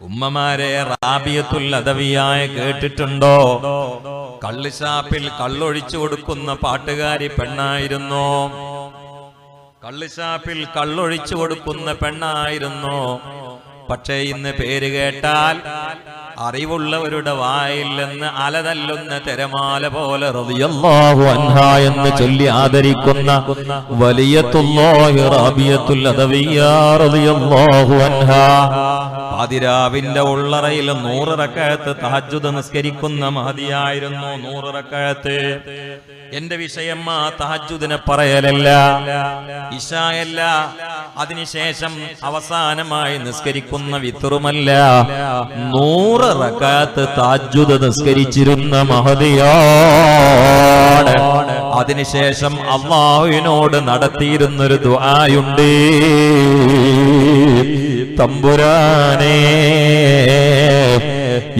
ഉമ്മമാരെ റാബിയത്തുൽ അദവിയായ കേട്ടിട്ടുണ്ടോ? കള്ളുഷാപ്പിൽ കള്ളൊഴിച്ചു കൊടുക്കുന്ന പാട്ടുകാരി പെണ്ണായിരുന്നു. കള്ളുഷാപ്പിൽ കള്ളൊഴിച്ചു കൊടുക്കുന്ന പെണ്ണായിരുന്നു. പക്ഷേ ഇന്ന് പേര് കേട്ടാൽ അറിവുള്ളവരുടെ വായിൽ നിന്ന് അലതല്ലുന്ന തിരമാല പോലെ റളിയല്ലാഹു അൻഹാ എന്ന് ചൊല്ലി ആദരിക്കുന്ന വലിയത്തുല്ലാഹി റാബിയത്തുൽ അദവിയ്യ റളിയല്ലാഹു അൻഹാ പാതിരാവിന്റെ ഉള്ളറയിൽ 100 റക്അത്ത് തഹജ്ജുദ് നിസ്കരിക്കുന്ന മഹദിയായിരുന്നു. 100 റക്അത്ത്. എന്റെ വിഷയം ആ തഹജ്ജുദിനെ പറയലല്ല, ഇശായല്ല, അതിനുശേഷം അവസാനമായി നിസ്കരിക്കുന്ന വിത്റുമല്ല. 100 റക്അത്ത് തഹജ്ജുദ് നിസ്കരിച്ചിരുന്ന മഹദിയാണ്. അതിനുശേഷം അല്ലാഹുവിനോട് നടത്തിയിരുന്നൊരു ദുആയുണ്ട്. തമ്പുരാനേ,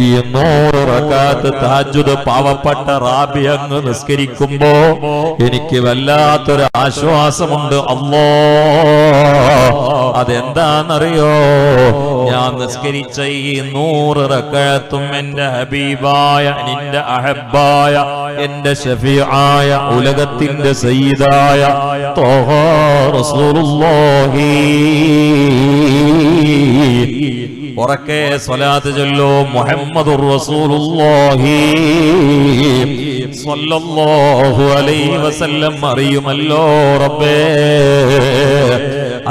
ഈ 100 റക്അത്ത് തഹജ്ജുദ് പാവപ്പെട്ട റാബി അങ്ങ് നിസ്കരിക്കുമ്പോ എനിക്ക് വല്ലാത്തൊരു ആശ്വാസമുണ്ട് അല്ലാഹ്. അതെന്താണെന്നറിയോ? ഞാൻ നിസ്കരിച്ച ഈ 100 റക്അത്തും എന്റെ ഹബീബായ, നിന്റെ അഹബ്ബായ, എന്റെ ശഫീആയ, ഉലകത്തിന്റെ സയ്യിദായ ത്വാഹ റസൂലുള്ളാഹി ഉറക്കെ സ്വലാത്ത് ചൊല്ലൂ. മുഹമ്മദുർ റസൂലുള്ളാഹി സ്വല്ലല്ലാഹു അലൈഹി വസല്ലം അറിയുമല്ലോ റബ്ബേ.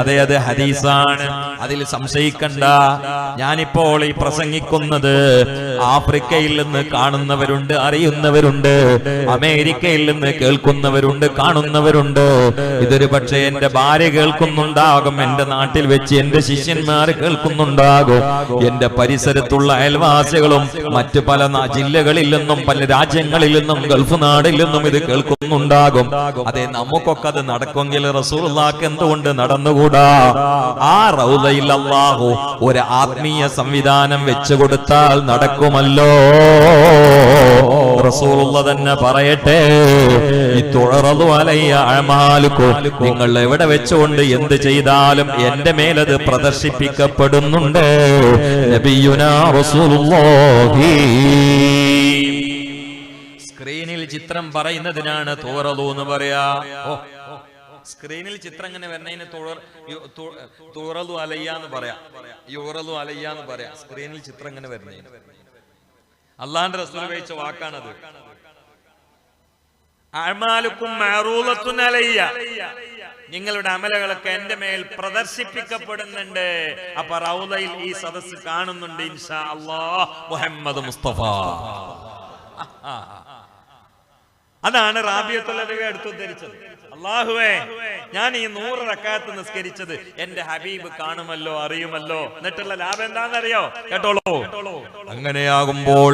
അതെ, അത് ഹദീസാണ്, അതിൽ സംശയിക്കണ്ട. ഞാനിപ്പോൾ ഈ പ്രസംഗിക്കുന്നത് ആഫ്രിക്കയിൽ നിന്ന് കാണുന്നവരുണ്ട്, അറിയുന്നവരുണ്ട്, അമേരിക്കയിൽ നിന്ന് കേൾക്കുന്നവരുണ്ട്, കാണുന്നവരുണ്ട്. ഇതൊരു പക്ഷേ എന്റെ ഭാര്യ കേൾക്കുന്നുണ്ടാകും, എന്റെ നാട്ടിൽ വെച്ച് എന്റെ ശിഷ്യന്മാർ കേൾക്കുന്നുണ്ടാകും, എന്റെ പരിസരത്തുള്ള അയൽവാസികളും മറ്റു പല ജില്ലകളിൽ നിന്നും പല രാജ്യങ്ങളിൽ നിന്നും ഗൾഫ് നാടിൽ നിന്നും ഇത് കേൾക്കുന്നുണ്ടാകും. അതെ, നമുക്കൊക്കെ അത് നടക്കുമെങ്കിൽ റസൂലുള്ളാഹിക്ക് എന്തുകൊണ്ട് നടന്നുകൂടാ? ആ റൗളയിൽ അല്ലാഹു ഒരു ആത്മീയ സംവിധാനം വെച്ചു കൊടുത്താൽ നടക്കുമല്ലോ. റസൂലുള്ള തന്നെ പറയട്ടെ, തുഅറദു അലയ്യ അഅമാലുക്കും, നിങ്ങൾ എവിടെ വെച്ചുകൊണ്ട് എന്ത് ചെയ്താലും എന്റെ മേലത് പ്രദർശിപ്പിക്കപ്പെടുന്നുണ്ട്. നബിയുനാ റസൂലുള്ളാഹി. സ്ക്രീനിൽ ചിത്രം പറയുന്നതിനാണ് തുഅറദു എന്ന് പറയാ. സ്ക്രീനിൽ ചിത്രം ഇങ്ങനെ വരുന്നതിന് തുഅറദു അലയ്യ എന്ന് പറയാം, യുറദു അലയ്യ എന്ന് പറയാം. സ്ക്രീനിൽ ചിത്രം ഇങ്ങനെ വരുന്നതിന് അല്ലാഹുവിന്റെ റസൂൽ ഉപയോഗിച്ച വാക്കാണത്. അഅമാലുക്കും മഅറൂദത്തുൻ അലയ്യ, നിങ്ങളുടെ അമലുകളൊക്കെ എന്റെ മേൽ പ്രദർശിപ്പിക്കപ്പെടുന്നുണ്ട്. അപ്പൊ റൗളയിൽ ഈ സദസ്സ് കാണുന്നുണ്ട് ഇൻഷാ അല്ലാഹ് മുഹമ്മദ് മുസ്തഫ. അതാണ് റാബിയത്തുൽ അദവിയ എടുത്തു ധരിച്ചത്. അല്ലാഹുവേ, ഞാൻ ഈ 100 റക്അത്ത് നിസ്കരിച്ചത് എന്റെ ഹബീബ് കാണുമല്ലോ, അറിയുമല്ലോ. എന്നിട്ടുള്ള ലാഭം എന്താണെന്നറിയോ? കേട്ടോളൂ. അങ്ങനെയാകുമ്പോൾ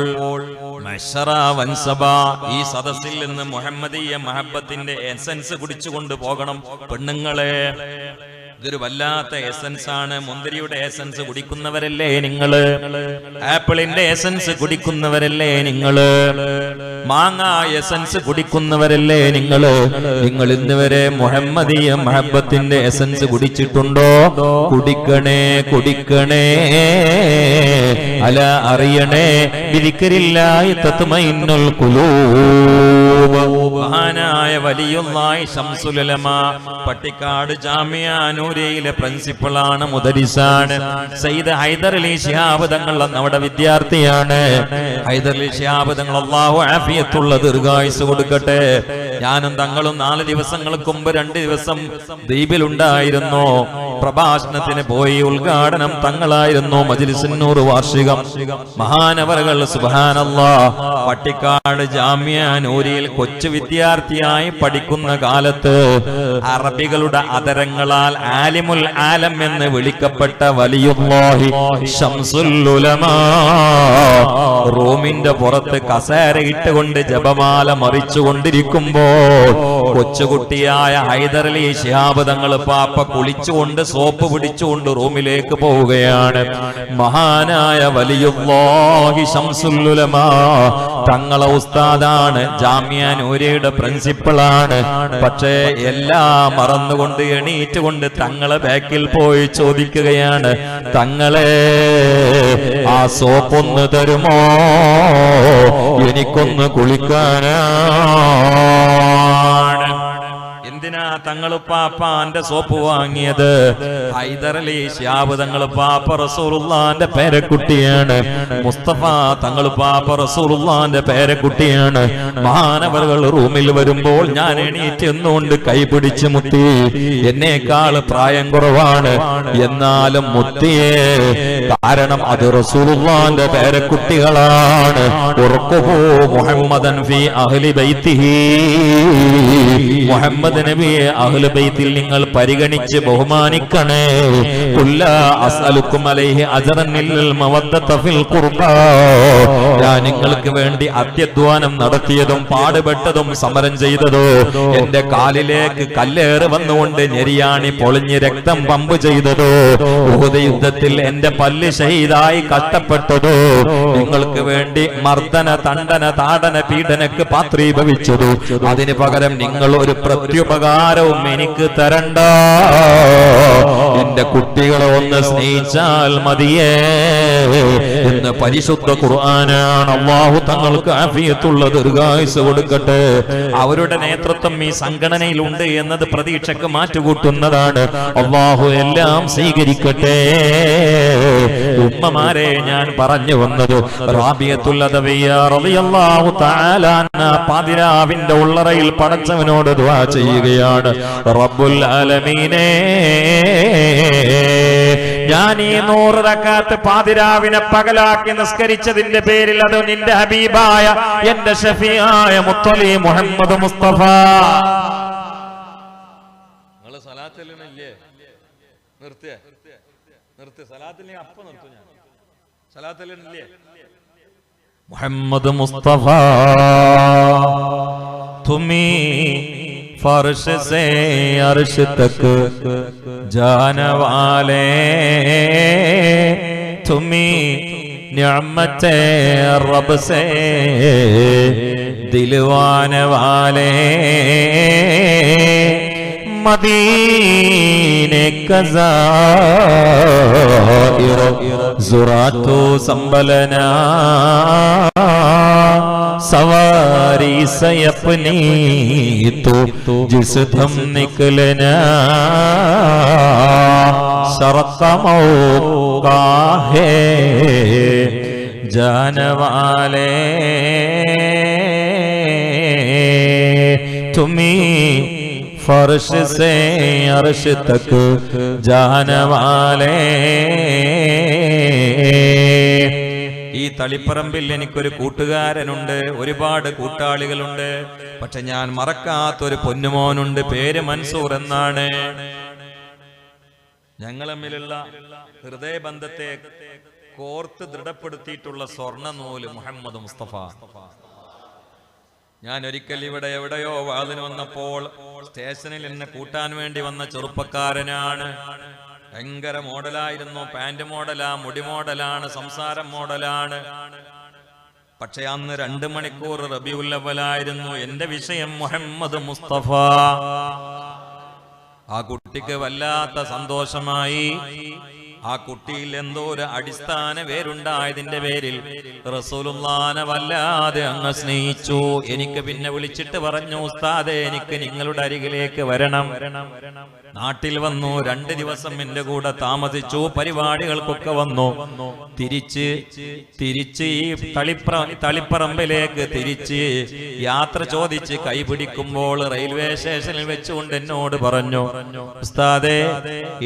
ഈ സദസ്സിൽ നിന്ന് മുഹമ്മദീയ മഹബത്തിന്റെ എസൻസ് കുടിച്ചുകൊണ്ട് പോകണം പെണ്ണുങ്ങളെ. ഇതൊരു വല്ലാത്ത എസൻസ് ആണ്. മുന്തിരിയുടെ എസൻസ് കുടിക്കുന്നവരല്ലേ നിങ്ങള്? ആപ്പിളിന്റെ എസൻസ് കുടിക്കുന്നവരല്ലേ നിങ്ങള്? മാങ്ങ എസൻസ് കുടിക്കുന്നവരല്ലേ നിങ്ങള്? നിങ്ങൾ ഇന്ന് വരെ മുഹമ്മദീയ മഹബത്തിന്റെ എസൻസ് കുടിച്ചിട്ടുണ്ടോ? കുടിക്കണേ, കുടിക്കണേ. അല അറിയണേ, ബിദിക്രില്ലാഹി തത്മഇന്നുൽ ഖുലൂബ്. മഹാനായ വലിയുള്ളാഹി ശംസുൽ ഉലമാ പട്ടിക്കാട് ജാമിഅ നൂരിയയിലെ പ്രിൻസിപ്പളാണ്, മുദരിസാണ്. സയ്യിദ് ഹൈദർ അലി ശിഹാബ് തങ്ങൾ നമ്മുടെ വിദ്യാർത്ഥിയാണ്. ഹൈദർ അലി ശിഹാബ് തങ്ങൾ അല്ലാഹു ആഫിയത്തുള്ള ദീർഘായുസ് കൊടുക്കട്ടെ. ഞാനും തങ്ങളും 4 ദിവസങ്ങൾക്ക് മുമ്പ് 2 ദിവസം ദ്വീപിലുണ്ടായിരുന്നു. പ്രഭാഷണത്തിന് പോയി. ഉദ്ഘാടനം തങ്ങളായിരുന്നു. മജ്ലിസുൻ നൂർ വാർഷികം. മഹാനവറുകൾ സുബ്ഹാനല്ലാഹ് പട്ടിക്കാട് ജാമിഅ നൂരിയിൽ കൊച്ചു വിദ്യാർത്ഥിയായി പഠിക്കുന്ന കാലത്ത് അറബികളുടെ അതരങ്ങളാൽ ആലിമുൽ ആലം എന്ന് വിളിക്കപ്പെട്ട വലിയുള്ളാഹി ശംസുൽ ഉലമാ റൂമിന്റെ പുറത്ത് കസേര ഇട്ടുകൊണ്ട് ജപമാല മറിച്ചുകൊണ്ടിരിക്കുമ്പോൾ കൊച്ചുകുട്ടിയായ ഹൈദർ അലി ശിഹാബ് തങ്ങൾ പാപ്പ കുളിച്ചുകൊണ്ട് സോപ്പ് പിടിച്ചുകൊണ്ട് റൂമിലേക്ക് പോവുകയാണ്. മഹാനായ വലിയുള്ളാഹി ശംസുൽ ഉലമാ തങ്ങളെ ഉസ്താദാണ്, ജാമിഅ നൂരിയുടെ പ്രിൻസിപ്പളാണ്. പക്ഷേ എല്ലാം മറന്നുകൊണ്ട് എണീറ്റുകൊണ്ട് തങ്ങളെ ബാക്കിൽ പോയി ചോദിക്കുകയാണ്, തങ്ങളെ ആ സോപ്പൊന്ന് തരുമോ, എനിക്കൊന്ന് കുളിക്കാനാണ്. എന്തിനാ തങ്ങളുപ്പാപ്പാന്റെ സോപ്പ് വാങ്ങിയത്? ഹൈദരലി ശിഹാബ് തങ്ങളുപ്പാപ്പ റസൂലുള്ളാന്റെ പേരക്കുട്ടിയാണ്. മുസ്തഫ തങ്ങളുപ്പാപ്പ റസൂലുള്ളാന്റെ പേരക്കുട്ടിയാണ്. മഹാനവറുകൾ റൂമിൽ വരുമ്പോൾ ഞാൻ എണീറ്റ് എന്നുകൊണ്ട് കൈപിടിച്ച് മുത്തി. എന്നേക്കാൾ പ്രായം കുറവാണ്, എന്നാലും മുത്തിയേ. കാരണം അത് റസൂലുള്ളാന്റെ പേരക്കുട്ടികളാണ്. ഉർഖുഹു മുഹമ്മദൻ ഫീ അഹ്ലി ബൈത്തിഹി, മുഹമ്മദ് നബിയെ അഹ്ലു ബൈത്തിൽ നിങ്ങൾ പരിഗണിച്ച് ബഹുമാനിക്കണേ. ഖുല്ല അസ്അലുക്കും അലൈഹി അജ്റൻ ഇല്ലൽ മവദ്ദത ഫിൽ ഖുർബാ, ഞാൻ നിങ്ങൾക്ക് വേണ്ടി അത്യധ്വാനം നടത്തിയതും പാടുപെട്ടതും സമരം ചെയ്തതോ, എന്റെ കാലിലേക്ക് കല്ലേറ് വന്നുകൊണ്ട് ഞെരിയാണി പൊളിഞ്ഞ് രക്തം പമ്പ് ചെയ്തതോ, ഉഹുദ് യുദ്ധത്തിൽ എന്റെ പല്ല് ഷഹീദായി കഷ്ടപ്പെട്ടതോ, നിങ്ങൾക്ക് വേണ്ടി മർദ്ദന തണ്ടന താടന പീഡനക്ക് പാത്രീഭവിച്ചതോ, അതിന് പകരം നിങ്ങൾ ഒരു പ്രത്യുപകാരവും എനിക്ക് തരണ്ട. എന്റെ കുട്ടികളെ ഒന്ന് സ്നേഹിച്ചാൽ മതിയേ എന്ന് പരിശുദ്ധ ഖുർആനാണ്. അല്ലാഹു തങ്ങൾക്ക് ആഫിയത്തുള്ള ദീർഘായുസ്സ് കൊടുക്കട്ടെ. അവരുടെ നേതൃത്വം ഈ സംഘടനയിൽ ഉണ്ട് എന്നത് പ്രതീക്ഷക്ക് മാറ്റുകൂട്ടുന്നതാണ്. അല്ലാഹു എല്ലാം സ്വീകരിക്കട്ടെ. ഉമ്മമാരെ, ഞാൻ പറഞ്ഞു വന്നത് റാബിയത്തുൽ അദവിയ്യ റളിയല്ലാഹു തആല അൻഹ പാതിരാവിന്റെ ഉള്ളറയിൽ പടച്ചവനോട് ദുആ ചെയ്യുകയാണ്. റബ്ബുൽ ആലമീനേ, ഞാൻ ഈ 100 റക്അത്ത് പാതിരാവിനെ പകലാക്കി നിസ്കരിച്ചതിന്റെ പേരിൽ അത് നിന്റെ ഹബീബായ എന്റെ ഷഫീആയ മുത്തലി മുഹമ്മദ് മുസ്തഫ. നിങ്ങൾ സലാത്തില്ലേ? നിർത്തിയ സലാത്തില്ലേ? അപ്പൊ നിർത്തും ഞാൻ. സലാത്തില്ലേ? മുഹമ്മദ് മുസ്തഫ തുമീ फर्श से अर्श तक जाने वाले, तुम्ही निअमते रब से दिलवाने वाले, मदीने का ज़ाहिर ज़ुरातो संभलना, सवारी से अपनी तो जिस थम निकलना, शर्त मौका है जाने वाले, तुम्ही फर्श से अर्श तक जाने वाले. ഈ തളിപ്പറമ്പിൽ എനിക്കൊരു കൂട്ടുകാരനുണ്ട്, ഒരുപാട് കൂട്ടാളികളുണ്ട്. പക്ഷെ ഞാൻ മറക്കാത്തൊരു പൊന്നുമോനുണ്ട്, പേര് മൻസൂർ എന്നാണ്. ഞങ്ങൾ തമ്മിലുള്ള ഹൃദയബന്ധത്തെ കോർത്ത് ദൃഢപ്പെടുത്തിയിട്ടുള്ള സ്വർണ്ണ നൂല് മുഹമ്മദ് മുസ്തഫ. ഞാൻ ഒരിക്കൽ ഇവിടെ എവിടെയോ വാതിന് വന്നപ്പോൾ സ്റ്റേഷനിൽ എന്നെ കൂട്ടാൻ വേണ്ടി വന്ന ചെറുപ്പക്കാരനാണ്. ഭയങ്കര മോഡലായിരുന്നു. പാന്റ് മോഡലാ, മുടി മോഡലാണ്, സംസാരം മോഡലാണ്. പക്ഷെ അന്ന് 2 മണിക്കൂർ റബീഉൽ അവ്വലായിരുന്നു. എന്റെ വിഷയം മുഹമ്മദ് മുസ്തഫ. ആ കുട്ടിക്ക് വല്ലാത്ത സന്തോഷമായി. ആ കുട്ടിയിൽ എന്തോ ഒരു അടിസ്ഥാന വേരുണ്ടായതിന്റെ പേരിൽ റസൂലുള്ളാനെ വല്ലാതെ അങ്ങ് സ്നേഹിച്ചു. എനിക്ക് പിന്നെ വിളിച്ചിട്ട് പറഞ്ഞു, ഉസ്താദേ, എനിക്ക് നിങ്ങളുടെ അരികിലേക്ക് വരണം. നാട്ടിൽ വന്നു. 2 ദിവസം എന്റെ കൂടെ താമസിച്ചു. പരിപാടികൾക്കൊക്കെ വന്നു. തിരിച്ച് ഈ തളിപ്പറമ്പിലേക്ക് തിരിച്ച് യാത്ര ചോദിച്ച് കൈപിടിക്കുമ്പോൾ റെയിൽവേ സ്റ്റേഷനിൽ വെച്ചുകൊണ്ട് എന്നോട് പറഞ്ഞു, ഉസ്താദേ,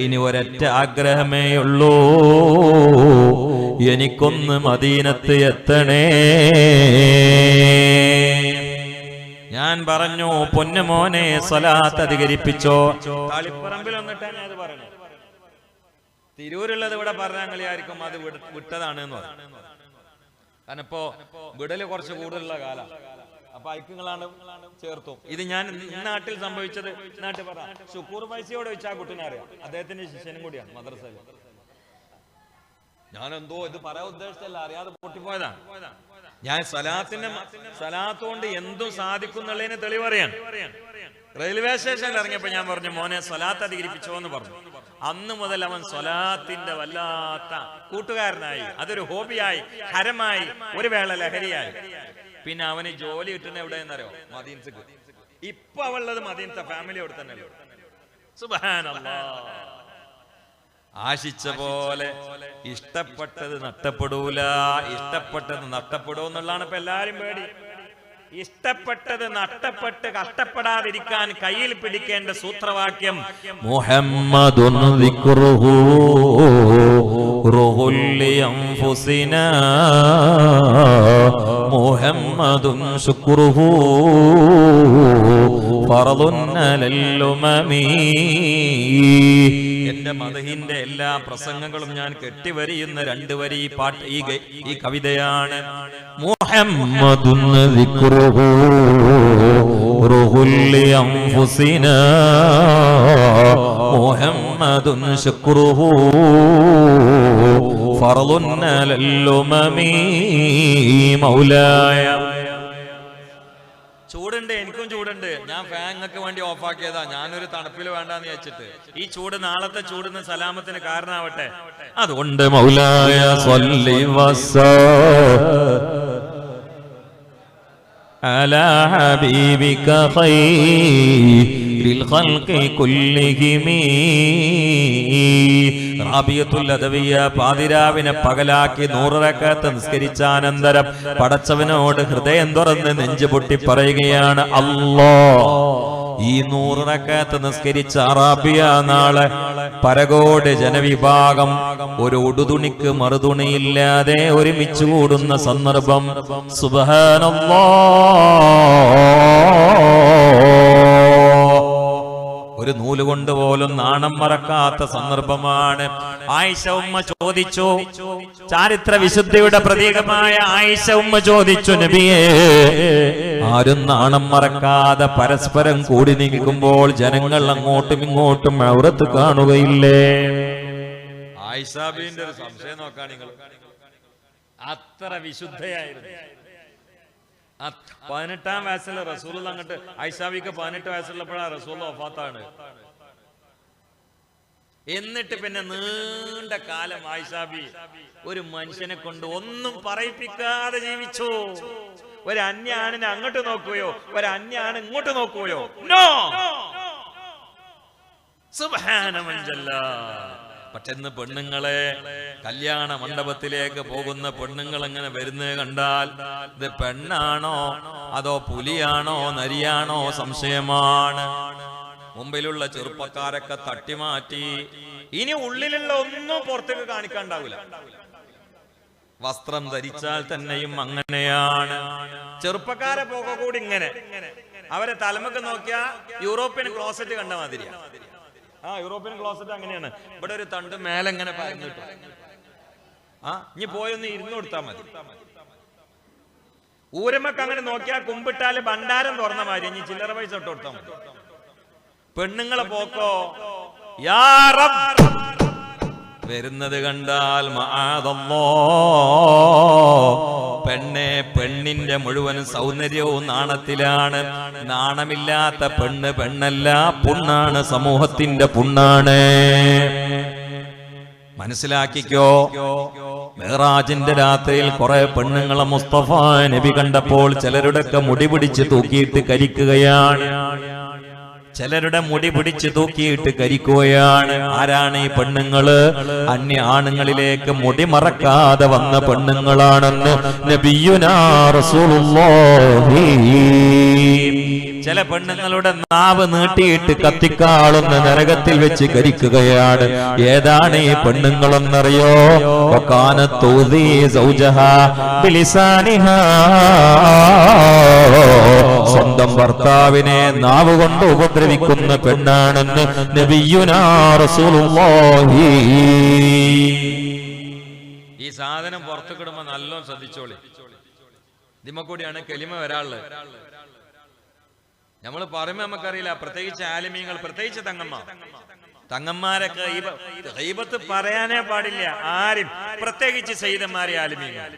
ഇനി ഒരൊറ്റ ആഗ്രഹമേ ഉള്ളൂ, എനിക്കൊന്ന് മദീനത്ത് എത്തണേ. ഞാൻ പറഞ്ഞു, പൊന്നുമോനെ, സ്വലാത്ത് അധികരിപ്പിച്ചോ. തളിപ്പറമ്പിൽ വന്നിട്ടാ ഞാൻ അത് പറഞ്ഞു. തിരൂരുള്ളത് ഇവിടെ പറഞ്ഞാൽ കളിയായിരിക്കും അത് വിട്ടതാണ് എന്ന് പറഞ്ഞു. കാരണം ഇപ്പോ വിടല് കുറച്ച് കൂടുതലുള്ള കാലം. അപ്പൊ ഐക്യങ്ങളാണ് ചേർത്തും. ഇത് ഞാൻ നാട്ടിൽ സംഭവിച്ചത് നാട്ടിൽ പറ ഷുക്കൂർ പൈസയോട് വെച്ചാൽ ആ കുട്ടിനെ അറിയാം. അദ്ദേഹത്തിന്റെ ശിഷ്യനും കൂടിയാണ് മദ്രസയിൽ. ഞാനെന്തോ ഇത് പറയാൻ ഉദ്ദേശിച്ചല്ല, അറിയാതെ പൊട്ടിപ്പോയതാണ്. ഞാൻ സലാത്ത് കൊണ്ട് എന്തും സാധിക്കുന്നുള്ളതിന് തെളിവറിയാണ്. റെയിൽവേ സ്റ്റേഷനിൽ ഇറങ്ങിയപ്പോ ഞാൻ പറഞ്ഞു, മോനെ, സലാത്ത് അധികരിപ്പിച്ചോ എന്ന് പറഞ്ഞു. അന്ന് മുതൽ അവൻ സ്വലാത്തിന്റെ വല്ലാത്ത കൂട്ടുകാരനായി, അതൊരു ഹോബിയായി, ഹരമായി, ഒരു വേള ലഹരിയായി. പിന്നെ അവന് ജോലി കിട്ടുന്ന എവിടെയെന്നറിയോ? മദീനത്തേക്ക്. ഇപ്പൊ അവളുള്ളത് മദീനത്തെ ഫാമിലിയോട് തന്നെ. സുബ്ഹാനല്ലാഹ്. ആശിച്ച പോലെ ഇഷ്ടപ്പെട്ടത് നഷ്ടപ്പെടൂല, ഇഷ്ടപ്പെട്ടത് നഷ്ടപ്പെടും എന്നുള്ളതാണ് ഇപ്പൊ എല്ലാരും പേടി. ഇഷ്ടപ്പെട്ടത് നഷ്ടപ്പെട്ട് കഷ്ടപ്പെടാതിരിക്കാൻ കയ്യിൽ പിടിക്കേണ്ട സൂത്രവാക്യം മുഹമ്മദുൻ ദിക്റുഹു റൂഹുൽ അൻഫുസിനാ മുഹമ്മദുൻ ശുക്റുഹു ഫർദുൻ അലൽ ഉമമി. എന്റെ മദഹിന്റെ എല്ലാ പ്രസംഗങ്ങളും ഞാൻ കെട്ടിവരിയുന്ന 2 വരി പാട്ട് ഈ കവിതയാണ്. മുഹമ്മദുൻ ദിക്റുഹു റൂഹുൽ അൻഫുസിനാ മുഹമ്മദുൻ ശുക്റുഹു ഫർദുൻ അലൽ ഉമമി. മൗലായ. ചൂടുണ്ട്, എനിക്കും ചൂടുണ്ട്. ഞാൻ ഫാനൊക്കെ വേണ്ടി ഓഫാക്കിയതാ, ഞാനൊരു തണുപ്പിൽ വേണ്ടാന്ന് വെച്ചിട്ട്. ഈ ചൂട് നാളത്തെ ചൂടിന് സലാമത്തിന് കാരണമാവട്ടെ. അതുകൊണ്ട് മൗലായ സ്വല്ലി അലാ ഹബീബിക ഖൈറിൽ ഖൽഖി കുല്ലിഹിം. റാബിയത്തുൽ അദവിയ പാതിരാവിനെ പകലാക്കി 100 റക്അത്ത് നിസ്കരിച്ചാനന്തരം പടച്ചവനോട് ഹൃദയം തുറന്ന് നെഞ്ചു പൊട്ടി പറയുകയാണ്, അല്ലാഹ് ഈ 100 റക്അത്ത് നിസ്കരിച്ച അറാബിയ നാളെ പരകോട് ജനവിഭാഗം ഒരു ഉടുതുണിക്ക് മറുതുണിയില്ലാതെ ഒരുമിച്ച് കൂടുന്ന സന്ദർഭം. ഒരു നൂലുകൊണ്ട് പോലും നാണം മറക്കാത്ത സന്ദർഭമാണ്. ആയിഷ ഉമ്മ ചോദിച്ചു, ചാരിത്ര വിശുദ്ധിയുടെ പ്രതീകമായ ആയിഷ ഉമ്മ ചോദിച്ചു, നബിയേ, ആരും നാണം മറക്കാതെ പരസ്പരം കൂടി നിൽക്കുമ്പോൾ ജനങ്ങൾ അങ്ങോട്ടും ഇങ്ങോട്ടും ഔറത്ത് കാണുകയില്ലേ? ആയിഷ ബീവിന്റെ ഒരു സംശയം നോക്കാൻ നിങ്ങൾ. അത്ര വിശുദ്ധയായിരുന്നു. 18-ാം വയസ്സിൽ റസൂൽ അങ്ങോട്ട്, ഐഷാബിക്ക് 18 വയസ്സുള്ളപ്പോഴാണ് റസൂൽ വഫാത്താണ്. എന്നിട്ട് പിന്നെ നീണ്ട കാലം ആയിഷാബി ഒരു മനുഷ്യനെ കൊണ്ട് ഒന്നും പറയിപ്പിക്കാതെ ജീവിച്ചു. ഒരു അന്യാണിനെ അങ്ങോട്ട് നോക്കുകയോ ഒരു അന്യാണ് ഇങ്ങോട്ട് നോക്കുകയോ? നോ. സുബ്ഹാനമഞ്ചല്ലാ. പക്ഷെ ഇന്ന് പെണ്ണുങ്ങളെ കല്യാണ മണ്ഡപത്തിലേക്ക് പോകുന്ന പെണ്ണുങ്ങൾ എങ്ങനെ വരുന്നത് കണ്ടാൽ ഇത് പെണ്ണാണോ അതോ പുലിയാണോ നരിയാണോ സംശയമാണ്. മുമ്പിലുള്ള ചെറുപ്പക്കാരൊക്കെ തട്ടിമാറ്റി. ഇനി ഉള്ളിലുള്ള ഒന്നും പുറത്തേക്ക് കാണിക്കാണ്ടാവില്ല. വസ്ത്രം ധരിച്ചാൽ തന്നെയും അങ്ങനെയാണ്. ചെറുപ്പക്കാരെ പോക കൂടി ഇങ്ങനെ. അവരെ തലമൊക്കെ നോക്കിയാ യൂറോപ്യൻ ക്ലോസറ്റ് കണ്ട മാതിരിയാണ്. യൂറോപ്യൻ ക്ലോസറ്റ് അങ്ങനെയാണ്. ഇവിടെ ഒരു തണ്ട് മേലെ എങ്ങനെ പറഞ്ഞിട്ടു. ഇനി പോയൊന്ന് ഇരുന്ന് കൊടുത്താൽ മതി. ഊരമൊക്കെ അങ്ങനെ നോക്കിയാൽ കുമ്പിട്ടാല് ഭണ്ഡാരം തുറന്ന മാതിരി. ഇനി ചില്ലറ പൈസ ഇട്ട് കൊടുത്താൽ മതി. പെണ്ണുങ്ങളെ പോക്കോ യാ റബ്ബ് വരുന്നത് കണ്ടാൽ പെണ്ണെ, പെണ്ണിന്റെ മുഴുവൻ സൗന്ദര്യവും നാണത്തിലാണ്. നാണമില്ലാത്ത പെണ്ണ് പെണ്ണല്ല, പുണ്ണാണ്, സമൂഹത്തിന്റെ പുണ്ണാണ്. മനസ്സിലാക്കിക്കോ. മിഅ്റാജിന്റെ രാത്രിയിൽ കുറെ പെണ്ണുങ്ങളെ മുസ്തഫ നബി കണ്ടപ്പോൾ ചിലരുടെയൊക്കെ മുടി പിടിച്ച് തൂക്കിയിട്ട് കരിക്കുകയാണ്. ചിലരുടെ മുടി പിടിച്ച് തൂക്കിയിട്ട് കരിക്കുകയാണ്. ആരാണ് ഈ പെണ്ണുങ്ങള്? അന്യ ആണുങ്ങളിലേക്ക് മുടി മറക്കാതെ വന്ന പെണ്ണുങ്ങളാണെന്ന് നബിയുനാ റസൂലുള്ളാഹി. ചില പെണ്ണുങ്ങളുടെ നാവ് നീട്ടിയിട്ട് കത്തിക്കാളുന്ന നരകത്തിൽ വെച്ച് കരിക്കുകയാണ്. ഏതാണ് ഈ പെണ്ണുങ്ങളെന്നറിയോ? സ്വന്തം ഭർത്താവിനെ നാവ് കൊണ്ട് ഉപദ്രവിക്കുന്ന പെണ്ണാണെന്ന് നബിയുനാ റസൂലുള്ളാഹി. ഈ സാധനം പുറത്തു കിടുമ്പോ നല്ലോണം ശ്രദ്ധിച്ചോളി. ഇതിമ്മക്കൂടിയാണ് കെലിമ വരാള്. നമ്മൾ പറയുമ്പോ നമുക്കറിയില്ല. പ്രത്യേകിച്ച് ആലിമീങ്ങൾ, പ്രത്യേകിച്ച് തങ്ങന്മാരൊക്കെ ഗീബത്ത് പറയാനേ പാടില്ല ആരും, പ്രത്യേകിച്ച് സയ്യിദന്മാരെ ആലിമീങ്ങൾ.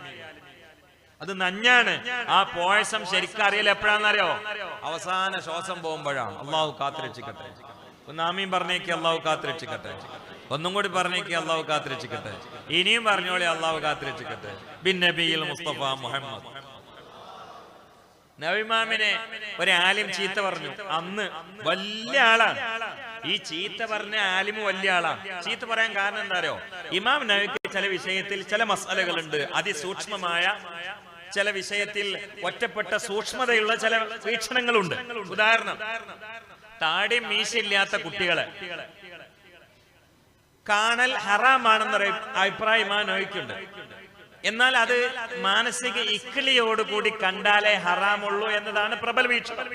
അത് നഞ്ഞാണ്. ആ പോയസം ശരിക്കും അറിയില്ല എപ്പോഴാണെന്നറിയോ? അവസാന ശ്വാസം പോകുമ്പോഴാണ്. അള്ളാഹു കാത്തുരക്ഷിക്കട്ടെ. ഒന്ന് ആമീൻ പറഞ്ഞേക്ക്. അള്ളാഹു കാത്തുരക്ഷിക്കട്ടെ. ഒന്നും കൂടി പറഞ്ഞേക്ക്, അള്ളാഹു കാത്തിരക്ഷിക്കട്ടെ. ഇനിയും പറഞ്ഞോളി, അള്ളാഹു കാത്തിരക്ഷിക്കട്ടെ. ബിൻ നബിയിൽ മുസ്തഫ മുഹമ്മദ്. നബിമാമിനെ ഒരു ആലിം ചീത്ത പറഞ്ഞു. അന്ന് വലിയ ആളാണ്. ഈ ചീത്ത പറഞ്ഞ ആലിമ് വലിയ ആളാണ്. ചീത്ത പറയാൻ കാരണം എന്താ അറിയോ? ഇമാം നബിക്ക് ചില വിഷയത്തിൽ ചില മസാലകളുണ്ട്, അതിസൂക്ഷ്മമായ ചില വിഷയത്തിൽ ഒറ്റപ്പെട്ട സൂക്ഷ്മതയുള്ള ചില വീക്ഷണങ്ങളുണ്ട്. ഉദാഹരണം, താടി മീശയില്ലാത്ത കുട്ടികളെ കാണൽ ഹറാമാണെന്ന അഭിപ്രായം ഇമാം നബിക്കുണ്ട്. എന്നാൽ അത് മാനസിക ഇക്കിളിയോടുകൂടി കണ്ടാലേ ഹറാമുള്ളൂ എന്നതാണ് പ്രബല വീക്ഷണം.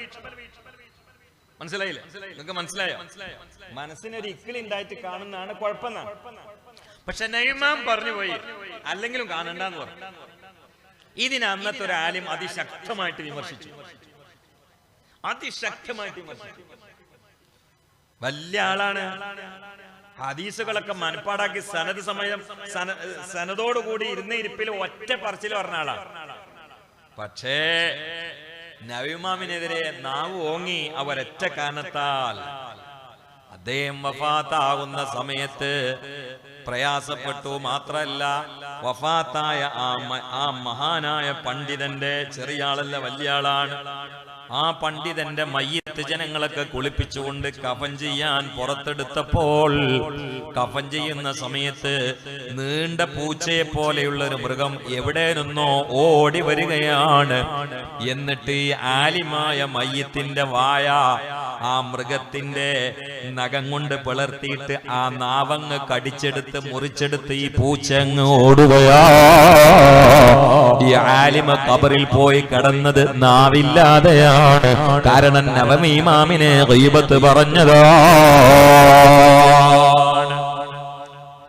മനസ്സിലായില്ലേ? നിങ്ങൾക്ക് മനസ്സിലായോ? മനസ്സിനൊരു ഇക്കിളി ഉണ്ടായിട്ട് കാണുന്നതാണ് കുഴപ്പമെന്നാണ്. പക്ഷെ നബിമാം പറഞ്ഞു പോയി അല്ലെങ്കിലും കാണണ്ടെന്ന് പറഞ്ഞു. ഇതിന് അന്നത്തെ ഒരു ആലിം അതിശക്തമായിട്ട് വിമർശിച്ചു. വലിയ ആളാണ്. ഹദീസുകളൊക്കെ മനപ്പാടാക്കി സനദോടുകൂടി ഇരുന്ന ഇരിപ്പിൽ ഒറ്റ പറച്ചിൽ പറഞ്ഞ ആളാണ്. പക്ഷേ നബിമാമിനെതിരെ നാവ് ഓങ്ങി അവരൊറ്റ കാരണത്താൽ അദ്ദേഹം വഫാത്താകുന്ന സമയത്ത് പ്രയാസപ്പെട്ടു. മാത്രല്ല, വഫാത്തായ ആ മഹാനായ പണ്ഡിതന്റെ, ചെറിയ ആളല്ല വലിയ ആളാണ്, ആ പണ്ഡിതന്റെ മയ്യത്ത് ജനങ്ങളൊക്കെ കുളിപ്പിച്ചുകൊണ്ട് കഫൻ ചെയ്യാൻ പുറത്തെടുത്തപ്പോൾ കഫൻ ചെയ്യുന്ന സമയത്ത് നീണ്ട പൂച്ചയെ പോലെയുള്ള ഒരു മൃഗം എവിടെ നിന്നോ ഓടി വരികയാണ്. എന്നിട്ട് ഈ ആലിമായ മയ്യത്തിന്റെ വായ ആ മൃഗത്തിന്റെ നഖം കൊണ്ട് പിളർത്തിയിട്ട് ആ നാവങ്ങ് കടിച്ചെടുത്ത് മുറിച്ചെടുത്ത് ഈ പൂച്ചങ്ങ് ഓടുകയാ. ഈ ആലിമ ഖബറിൽ പോയി കിടന്നത് നാവില്ലാതെയാണ്. കാരണം നബിമാമിനെ ഗീബത്ത് പറഞ്ഞതാ.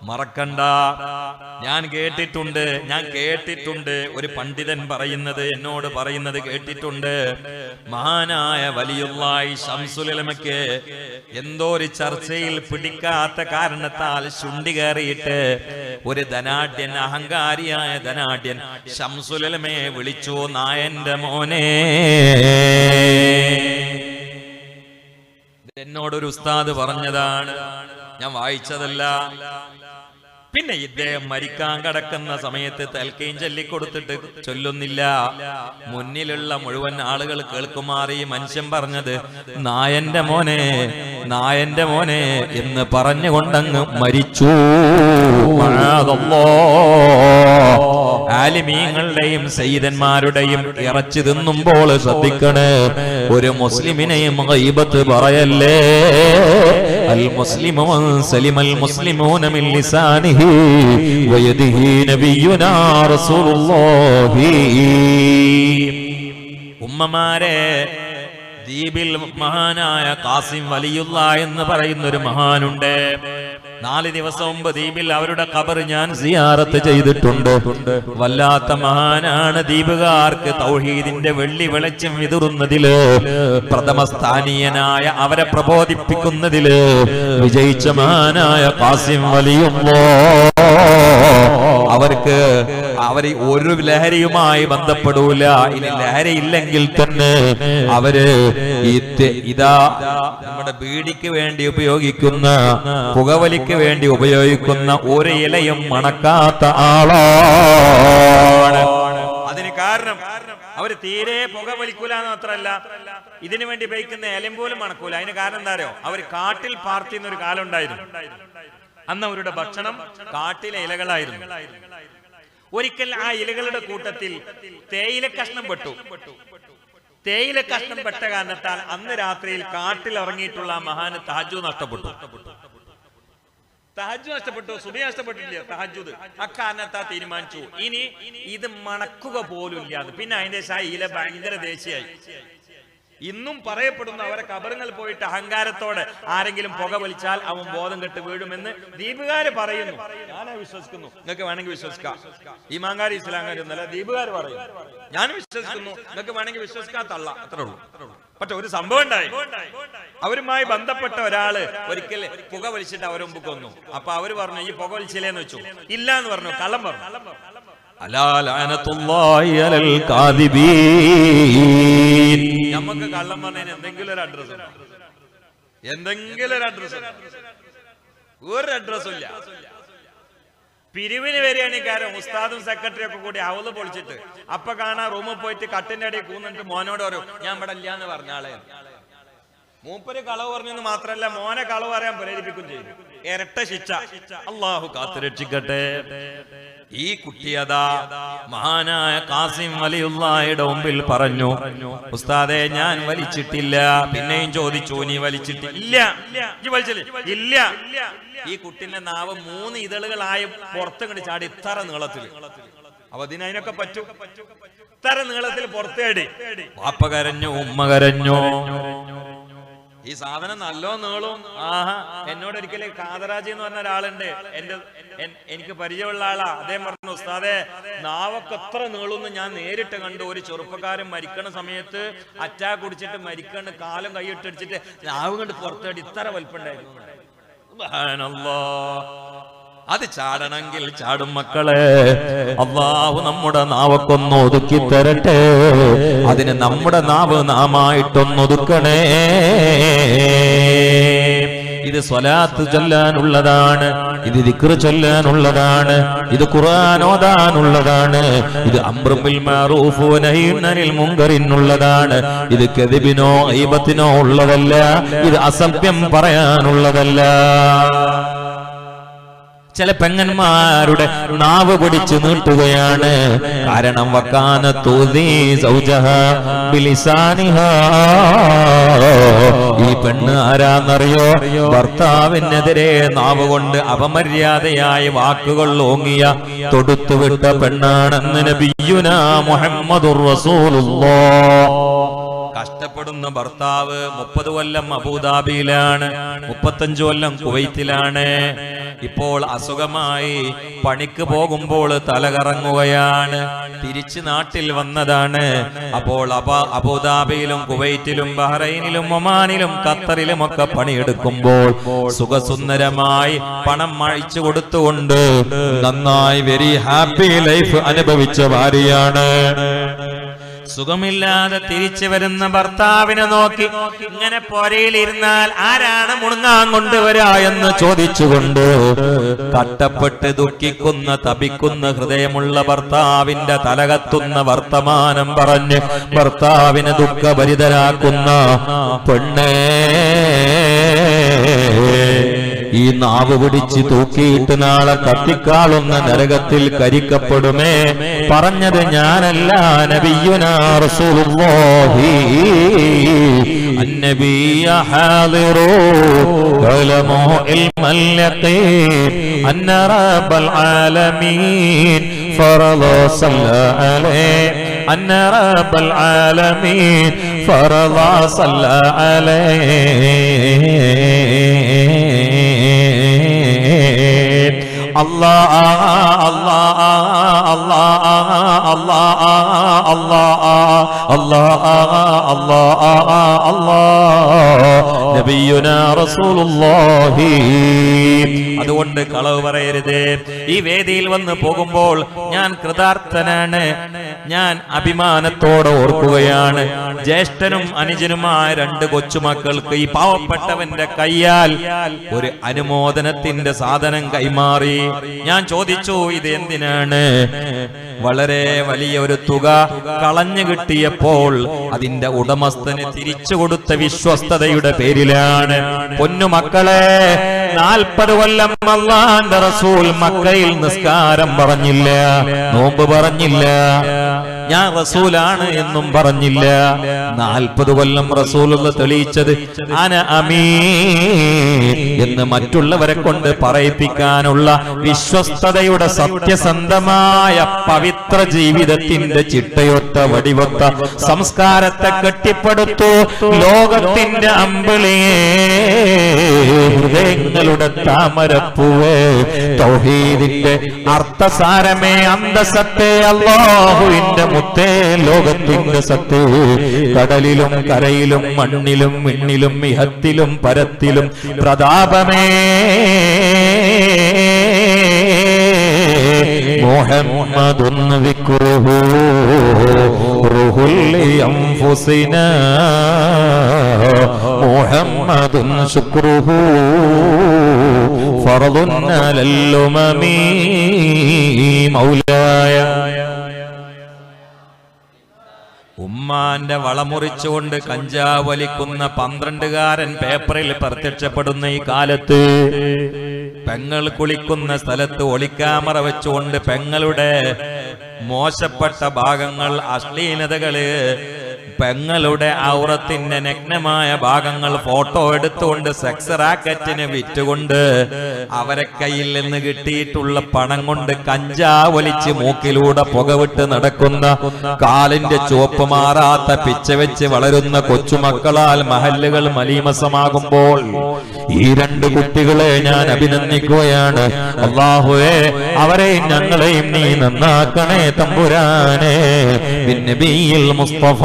മറക്കണ്ട, ഞാൻ കേട്ടിട്ടുണ്ട് ഒരു പണ്ഡിതൻ പറയുന്നത്, എന്നോട് പറയുന്നത് കേട്ടിട്ടുണ്ട്. മഹാനായ വലിയുള്ളാഹി ശംസുൽ ഉലമയ്ക്ക് എന്തോ ഒരു ചർച്ചയിൽ പിടിക്കാത്ത കാരണത്താൽ ശുണ്ടി കയറിയിട്ട് ഒരു ധനാഢ്യൻ, അഹങ്കാരിയായ ധനാഢ്യൻ ശംസുൽ ഉലമയെ വിളിച്ചു, നായന്റെ മോനെ. എന്നോടൊരു ഉസ്താദ് പറഞ്ഞതാണ്, ഞാൻ വായിച്ചതല്ല. പിന്നെ ഇദ്ദേഹം മരിക്കാൻ കിടക്കുന്ന സമയത്ത് തൽക്കീം ചൊല്ലിക്കൊടുത്തിട്ട് ചൊല്ലുന്നില്ല. മുന്നിലുള്ള മുഴുവൻ ആളുകൾ കേൾക്കുമാറി മനുഷ്യൻ പറഞ്ഞത് നായന്റെ മോനെ, നായന്റെ മോനെ എന്ന് പറഞ്ഞുകൊണ്ടങ്ങ് മരിച്ചു. ആലിമീങ്ങളുടെയും സയ്യിദന്മാരുടെയും ഇറച്ചി തിന്നുമ്പോൾ ശ്രദ്ധിക്കണേ, ഒരു മുസ്ലിമിനെയും ഗീബത്ത് പറയല്ലേ. അൽ മുസ്ലിമു മൻ സലിമൽ മുസ്ലിമൂന മിൻ ലിസാനിഹി വയദിഹി നബിയുനാ റസൂലുള്ളാഹി. ഉമ്മമാരെ, ദ്വീപിൽ മഹാനായ ഖാസിം വലിയുള്ളാഹി എന്ന് പറയുന്ന ഒരു മഹാനുണ്ട്. 4 ദിവസം മുമ്പ് ദ്വീപിൽ അവരുടെ ഖബർ ഞാൻ സിയാറത്ത് ചെയ്തിട്ടുണ്ട്. വല്ലാത്ത മഹാനാണ്. ദ്വീപുകാർക്ക് തൗഹീദിന്റെ വെള്ളി വെളിച്ചം വിതുറുന്നതില്, പ്രഥമ സ്ഥാനീയനായ അവരെ പ്രബോധിപ്പിക്കുന്നതില് വിജയിച്ച മഹാനായ ഖാസിം വലിയുള്ളാഹി. അവർ ഒരു ലഹരിയുമായി ബന്ധപ്പെടൂല. ഇനി ലഹരി ഇല്ലെങ്കിൽ തന്നെ അവര് ഇതാ നമ്മുടെ ബീഡിക്ക് വേണ്ടി ഉപയോഗിക്കുന്ന, പുകവലിക്ക് വേണ്ടി ഉപയോഗിക്കുന്ന ഒരു ഇലയും മണക്കാത്ത ആളാണ്. അതിന് കാരണം അവര് തീരെ പുകവലിക്കൂലെന്ന് മാത്രമല്ല, ഇതിനു വേണ്ടി ഉപയോഗിക്കുന്ന ഇലയും പോലും മണക്കൂല. അതിന് കാരണം എന്താ അറിയോ? അവര് കാട്ടിൽ പാർത്തിന്ന ഒരു കാലം ഉണ്ടായിരുന്നു. അന്ന് അവരുടെ ഭക്ഷണം കാട്ടിലെ ഇലകളായിരുന്നു. ഒരിക്കൽ ആ ഇലകളുടെ കൂട്ടത്തിൽ തേയില കഷ്ണം പെട്ടു. തേയില കഷ്ണം പെട്ട കാരണത്താൽ അന്ന് രാത്രിയിൽ കാട്ടിൽ ഇറങ്ങിയിട്ടുള്ള മഹാന് തഹജ്ജുദ് നഷ്ടപ്പെട്ടു. സുബഹി നഷ്ടപ്പെട്ടില്ല, തഹജ്ജുദ്. അക്കാരണത്താൽ തീരുമാനിച്ചു ഇനി ഇത് മണക്കുക പോലും ഇല്ലാതെ. പിന്നെ അതിന്റെ ഇല ഭയങ്കര ദേശീയായി. ഇന്നും പറയപ്പെടുന്ന അവരെ കബറുകൾ പോയിട്ട് അഹങ്കാരത്തോടെ ആരെങ്കിലും പുക വലിച്ചാൽ അവൻ ബോധം കെട്ട് വീഴുമെന്ന് ദ്വീപുകാര് പറയുന്നു. ഞാൻ വിശ്വസിക്കുന്നു, നിങ്ങൾക്ക് വേണമെങ്കിൽ വിശ്വസിക്കാം. ഈ മാങ്കാരി ഇസ്ലാംകാരൊന്നല്ല, ദ്വീപുകാർ പറയുന്നു. ഞാൻ വിശ്വസിക്കുന്നു, നിങ്ങൾക്ക് വേണമെങ്കിൽ വിശ്വസിക്കാൻ തള്ള, അത്രേ ഉള്ളൂ. പക്ഷെ ഒരു സംഭവം ഉണ്ടായി. അവരുമായി ബന്ധപ്പെട്ട ഒരാള് ഒരിക്കൽ പുക വലിച്ചിട്ട് അവരെ മുമ്പ് കൊന്നു. അപ്പൊ അവര് പറഞ്ഞു ഈ പുക വലിച്ചില്ലേന്ന് വെച്ചു. ഇല്ല എന്ന് പറഞ്ഞു, കള്ളം പറഞ്ഞു. നമുക്ക് കള്ളം പറഞ്ഞതിന് എന്തെങ്കിലും ഒരു അഡ്രസ് ഒരു അഡ്രസ്സും ഇല്ല. പിരിവിന് വരികയാണിക്കാരൻ ഉസ്താദും സെക്രട്ടറി ഒക്കെ കൂടി അവള് പൊളിച്ചിട്ട് അപ്പൊ കാണാൻ റൂമിൽ പോയിട്ട് കട്ടിന്റെ അടിയിൽ കൂന്നിട്ട് മോനോട് പറയും ഞാൻ ഇവിടെ ഇല്ല എന്ന് പറഞ്ഞ ആളെ. മൂപ്പര് കളവ് പറഞ്ഞെന്ന് മാത്രല്ല മോനെ കളവ് പറയാൻ പ്രേരിപ്പിക്കും ചെയ്തു. ഇരട്ട ശിക്ഷ. അള്ളാഹു കാത്തുരക്ഷിക്കട്ടെ. ഈ കുട്ടിയതാ മഹാനായ ഖാസിം വലിയുള്ളാഹിയുടെ മുമ്പിൽ പറഞ്ഞു, ഉസ്താദേ ഞാൻ വലിച്ചിട്ടില്ല. പിന്നെയും ചോദിച്ചു, നീ വലിച്ചിട്ടില്ല? ഇല്ല. ഈ കുട്ടിന്റെ നാവ് 3 ഇതളുകളായി പുറത്ത് കണ്ട് ചാടി ഇത്ര നീളത്തിൽ. അപ്പൊ അതിനൊക്കെ പറ്റും. ഇത്ര നീളത്തിൽ പുറത്തേടി. വാപ്പ കരഞ്ഞു, ഉമ്മ കരഞ്ഞു. ഈ സാധനം നല്ലോ നീളും. ആഹാ, എന്നോട് ഒരിക്കലും കാതറാജി എന്ന് പറഞ്ഞ ഒരാളുണ്ട്, എനിക്ക് പരിചയമുള്ള ആളാ. അദ്ദേഹം പറഞ്ഞു, ഉസ്താദേ നാവൊക്കെ എത്ര നീളുന്ന് ഞാൻ നേരിട്ട് കണ്ടു. ഒരു ചെറുപ്പക്കാരൻ മരിക്കണ സമയത്ത് അറ്റാക്ക് കുടിച്ചിട്ട് മരിക്കണ്ട്, കാലം കൈയിട്ടടിച്ചിട്ട് നാവ് കണ്ട് പുറത്തേടി ഇത്ര വലിപ്പുണ്ടായിരുന്നു. അത് ചാടണമെങ്കിൽ ചാടും മക്കളെ. അല്ലാഹു നമ്മുടെ നാവൊക്കൊന്ന് ഒതുക്കി തരട്ടെ. അതിന് നമ്മുടെ നാവ് നാമായിട്ടൊന്നൊതുക്കണേ. ഇത് സ്വലാത്ത് ചൊല്ലാനുള്ളതാണ്, ഇത് ദിക്റ് ചൊല്ലാനുള്ളതാണ്, ഇത് ഖുർആൻ ഓതാനുള്ളതാണ്, ഇത് അംറു ബിൽ മഅറൂഫ് വനഹ്യു അനിൽ മുൻകറിനുള്ളതാണ്. ഇത് കദിബിനോ ഗീബത്തിനോ ഉള്ളതല്ല, ഇത് അസഭ്യം പറയാനുള്ളതല്ല. ചില പെങ്ങന്മാരുടെ നാവ് പിടിച്ചു നീട്ടുകയാണ്. കാരണം വക്കാന തൂദി സൗജഹാ ബിലിസാനിഹാ. ഈ പെണ്ണ് ആരാന്നറിയോ? ഭർത്താവിനെതിരെ നാവ് കൊണ്ട് അപമര്യാദയായ വാക്കുകൾ ഓങ്ങിയ തൊടുത്തുവിട്ട പെണ്ണാണെന്ന് നബിയുനാ മുഹമ്മദുർ റസൂലുള്ളാഹ്. കഷ്ടപ്പെടുന്ന ഭർത്താവ് 30 കൊല്ലം അബൂദാബിയിലാണ്, 35 കൊല്ലം കുവൈത്തിലാണ്. ഇപ്പോൾ അസുഖമായി പണിക്ക് പോകുമ്പോൾ തലകറങ്ങുകയാണ്. തിരിച്ചു നാട്ടിൽ വന്നതാണ്. അപ്പോൾ അബൂദാബിയിലും കുവൈറ്റിലും ബഹ്റൈനിലും ഒമാനിലും ഖത്തറിലും ഒക്കെ പണിയെടുക്കുമ്പോൾ സുഖസുന്ദരമായി പണം അയച്ചു കൊടുത്തുകൊണ്ട് നന്നായി വെരി ഹാപ്പി ലൈഫ് അനുഭവിച്ച ഭാര്യയാണ്. സുഖമില്ലാതെ തിരിച്ചു വരുന്ന ഭർത്താവിനെ നോക്കി ഇങ്ങനെ പൊരയിലിരുന്നാൽ ആരാണ് മുണങ്ങാൻ കൊണ്ടുവരാ എന്ന് ചോദിച്ചുകൊണ്ട് കട്ടപ്പെട്ട് ദുഃഖിക്കുന്ന തപിക്കുന്ന ഹൃദയമുള്ള ഭർത്താവിന്റെ തലകത്തുന്ന വർത്തമാനം പറഞ്ഞ് ഭർത്താവിനെ ദുഃഖഭരിതരാക്കുന്ന പെണ്ണേ, ഈ നാവ് പിടിച്ച് തൂക്കിയിട്ട് നാളെ കത്തിക്കാളുന്ന നരകത്തിൽ കരിക്കപ്പെടുമേ. പറഞ്ഞത് ഞാനല്ല, നബിയുനാ റസൂലുള്ളാഹി. അന്നബിയ ഹാദിറു കലമു ഇൽമൽ യഖീൻ അന്ന റബ്ബൽ ആലമീൻ ഫറള സല്ല അലൈഹി അന്ന റബ്ബൽ ആലമീൻ ഫറള സല്ല അലൈഹി. അല്ലാഹ് അല്ലാഹ് അല്ലാഹ് അല്ലാഹ് അല്ലാഹ് അല്ലാഹ് അല്ലാഹ് നബിയുനാ റസൂലുള്ളാഹി. അതുകൊണ്ട് കളവ് പറയരുത്. ഈ വേദിയിൽ വന്ന് പോകുമ്പോൾ ഞാൻ കൃതാർത്ഥനാണ്. ഞാൻ അഭിമാനത്തോടെ ഓർക്കുകയാണ്, ജ്യേഷ്ഠനും അനുജനുമായ 2 കൊച്ചുമക്കൾക്ക് ഈ പാവപ്പെട്ടവന്റെ കയ്യാൽ ഒരു അനുമോദനത്തിന്റെ സാധനം കൈമാറി. ഞാൻ ചോദിച്ചു, ഇത് എന്തിനാണ്? വളരെ വലിയ ഒരു തുക കളഞ്ഞു കിട്ടിയപ്പോൾ അതിന്റെ ഉടമസ്ഥന് തിരിച്ചു കൊടുത്ത വിശ്വസ്തതയുടെ പേരിലാണ്. പൊന്നുമക്കളെ, 40 കൊല്ലം അല്ലാഹുവിന്റെ റസൂൽ മക്കയിൽ നിസ്കാരം പറഞ്ഞില്ല, നോമ്പ് പറഞ്ഞില്ല, ഞാൻ റസൂലാണ് എന്നും പറഞ്ഞില്ല. 40 കൊല്ലം റസൂലുള്ള തെളിയിച്ചത് അന അമീൻ എന്ന് മറ്റുള്ളവരെ കൊണ്ട് പറയിപ്പിക്കാനുള്ള വിശ്വസ്തതയുടെ സത്യസന്ധമായ പവിത്ര ജീവിതത്തിന്റെ ചിട്ടയൊത്ത വടിവൊത്ത സംസ്കാരത്തെ കെട്ടിപ്പടുത്തു. ലോകത്തിന്റെ അമ്പിളിയേ, ഹൃദയങ്ങളുടെ താമരപ്പൂവേ, തൗഹീദിന്റെ അർത്ഥസാരമേ, അന്തസത്തേ, അല്ലാഹുവിന്റെ മുത്തേ, ലോകത്തിന്റെ സത്തേ, കടലിലും കരയിലും മണ്ണിലും വിണ്ണിലും ഇഹത്തിലും പരത്തിലും പ്രതാപമേ, മുഹമ്മദുൻ ദിക്റുഹു റൂഹുൽ അൻഫുസിനാ മുഹമ്മദുൻ ശുക്റുഹു ഫർദുൻ അലൽ ഉമമി മൗലായ. ഉമ്മാന്റെ വളമുറിച്ചുകൊണ്ട് കഞ്ചാവ് വലിക്കുന്ന 12കാരൻ പേപ്പറിൽ പ്രത്യക്ഷപ്പെടുന്ന ഈ കാലത്ത് പെങ്ങൾ കുളിക്കുന്ന സ്ഥലത്ത് ഒളിക്യാമറ വെച്ചുകൊണ്ട് പെങ്ങളുടെ മോശപ്പെട്ട ഭാഗങ്ങൾ, അശ്ലീലതകള്, പെങ്ങളുടെ ഔറത്തിന്റെ നഗ്നമായ ഭാഗങ്ങൾ ഫോട്ടോ എടുത്തുകൊണ്ട് സെക്സ് റാക്കറ്റിന് വിറ്റുകൊണ്ട് അവരെ കയ്യിൽ നിന്ന് കിട്ടിയിട്ടുള്ള പണം കൊണ്ട് കഞ്ചാവ് വലിച്ച് മൂക്കിലൂടെ പുകവിട്ട് നടക്കുന്ന, കാലിന്റെ ചുവപ്പ് മാറാത്ത പിച്ച വെച്ച് വളരുന്ന കൊച്ചുമക്കളാൽ മഹല്ലുകൾ മലീമസമാകുമ്പോൾ ഈ 2 കുട്ടികളെ ഞാൻ അഭിനന്ദിക്കുകയാണ്. അല്ലാഹുവേ, അവരെയും ഞങ്ങളെയും നീ നന്നാക്കണേ തമ്പുരാനെ. ബിന്നബിയിൽ മുസ്തഫ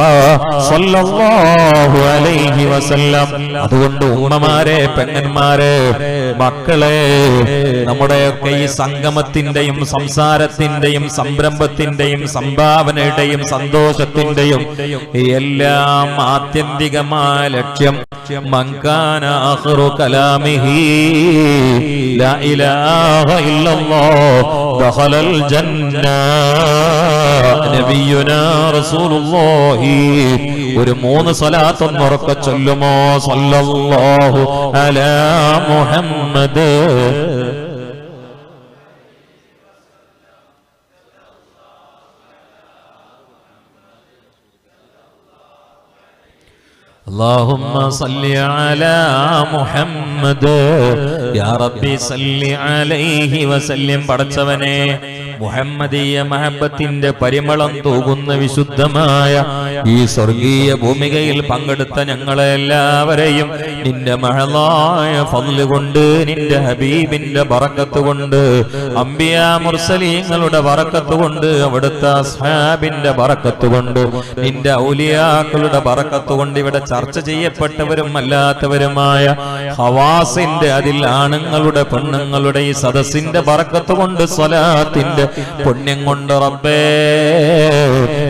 സല്ലല്ലാഹു അലൈഹി വസല്ലം. അതുകൊണ്ട് ഉമ്മമാരെ, പെങ്ങന്മാരെ, മക്കളെ, നമ്മുടെയൊക്കെ ഈ സംഗമത്തിന്റെയും സംസാരത്തിന്റെയും സംരംഭത്തിന്റെയും സംഭാവനയുടെയും സന്തോഷത്തിന്റെയും എല്ലാം ആത്യന്തികമായ ലക്ഷ്യം മൻകാന ആഖിറു കലാമിഹി ലാ ഇലാഹ ഇല്ലല്ലാഹ് ദഖലൽ ജന്ന. നബിയുനാ റസൂലുള്ളാഹി ഒരു 3 സ്വലാത്തൊന്ന് ഉറക്കെ ചൊല്ലുമോ? സല്ലല്ലാഹു അലാ മുഹമ്മദ്. اللهم صل على محمد يا ربي صل عليه وسلم. പടച്ചവനെ, മുഹമ്മദീയ മഹബത്തിന്റെ പരിമളം തൂകുന്ന വിശുദ്ധമായ ഈ സ്വർഗീയ ഭൂമികയിൽ പങ്കെടുത്ത ഞങ്ങളെ എല്ലാവരെയും നിന്റെ മഹളായ ഫദ്ല് കൊണ്ട്, നിന്റെ ഹബീബിന്റെ ബറക്കത്ത് കൊണ്ട്, അംബിയാ മുർസലീങ്ങളുടെ ബറക്കത്ത് കൊണ്ട്, അവിടുത്തെ അസ്ഹാബിന്റെ ബറക്കത്ത് കൊണ്ട്, നിന്റെ ഔലിയാക്കളുടെ ബറക്കത്ത് കൊണ്ട്, ഇവിടെ ചർച്ച ചെയ്യപ്പെട്ടവരും അല്ലാത്തവരുമായ ഹവാസിന്റെ, അതിൽ ആണുങ്ങളുടെ പെണ്ണുങ്ങളുടെ ഈ സദസ്സിന്റെ ബറക്കത്ത് കൊണ്ട്, സ്വലാത്തിന്റെ പുണ്യം കൊണ്ട് റബ്ബേ,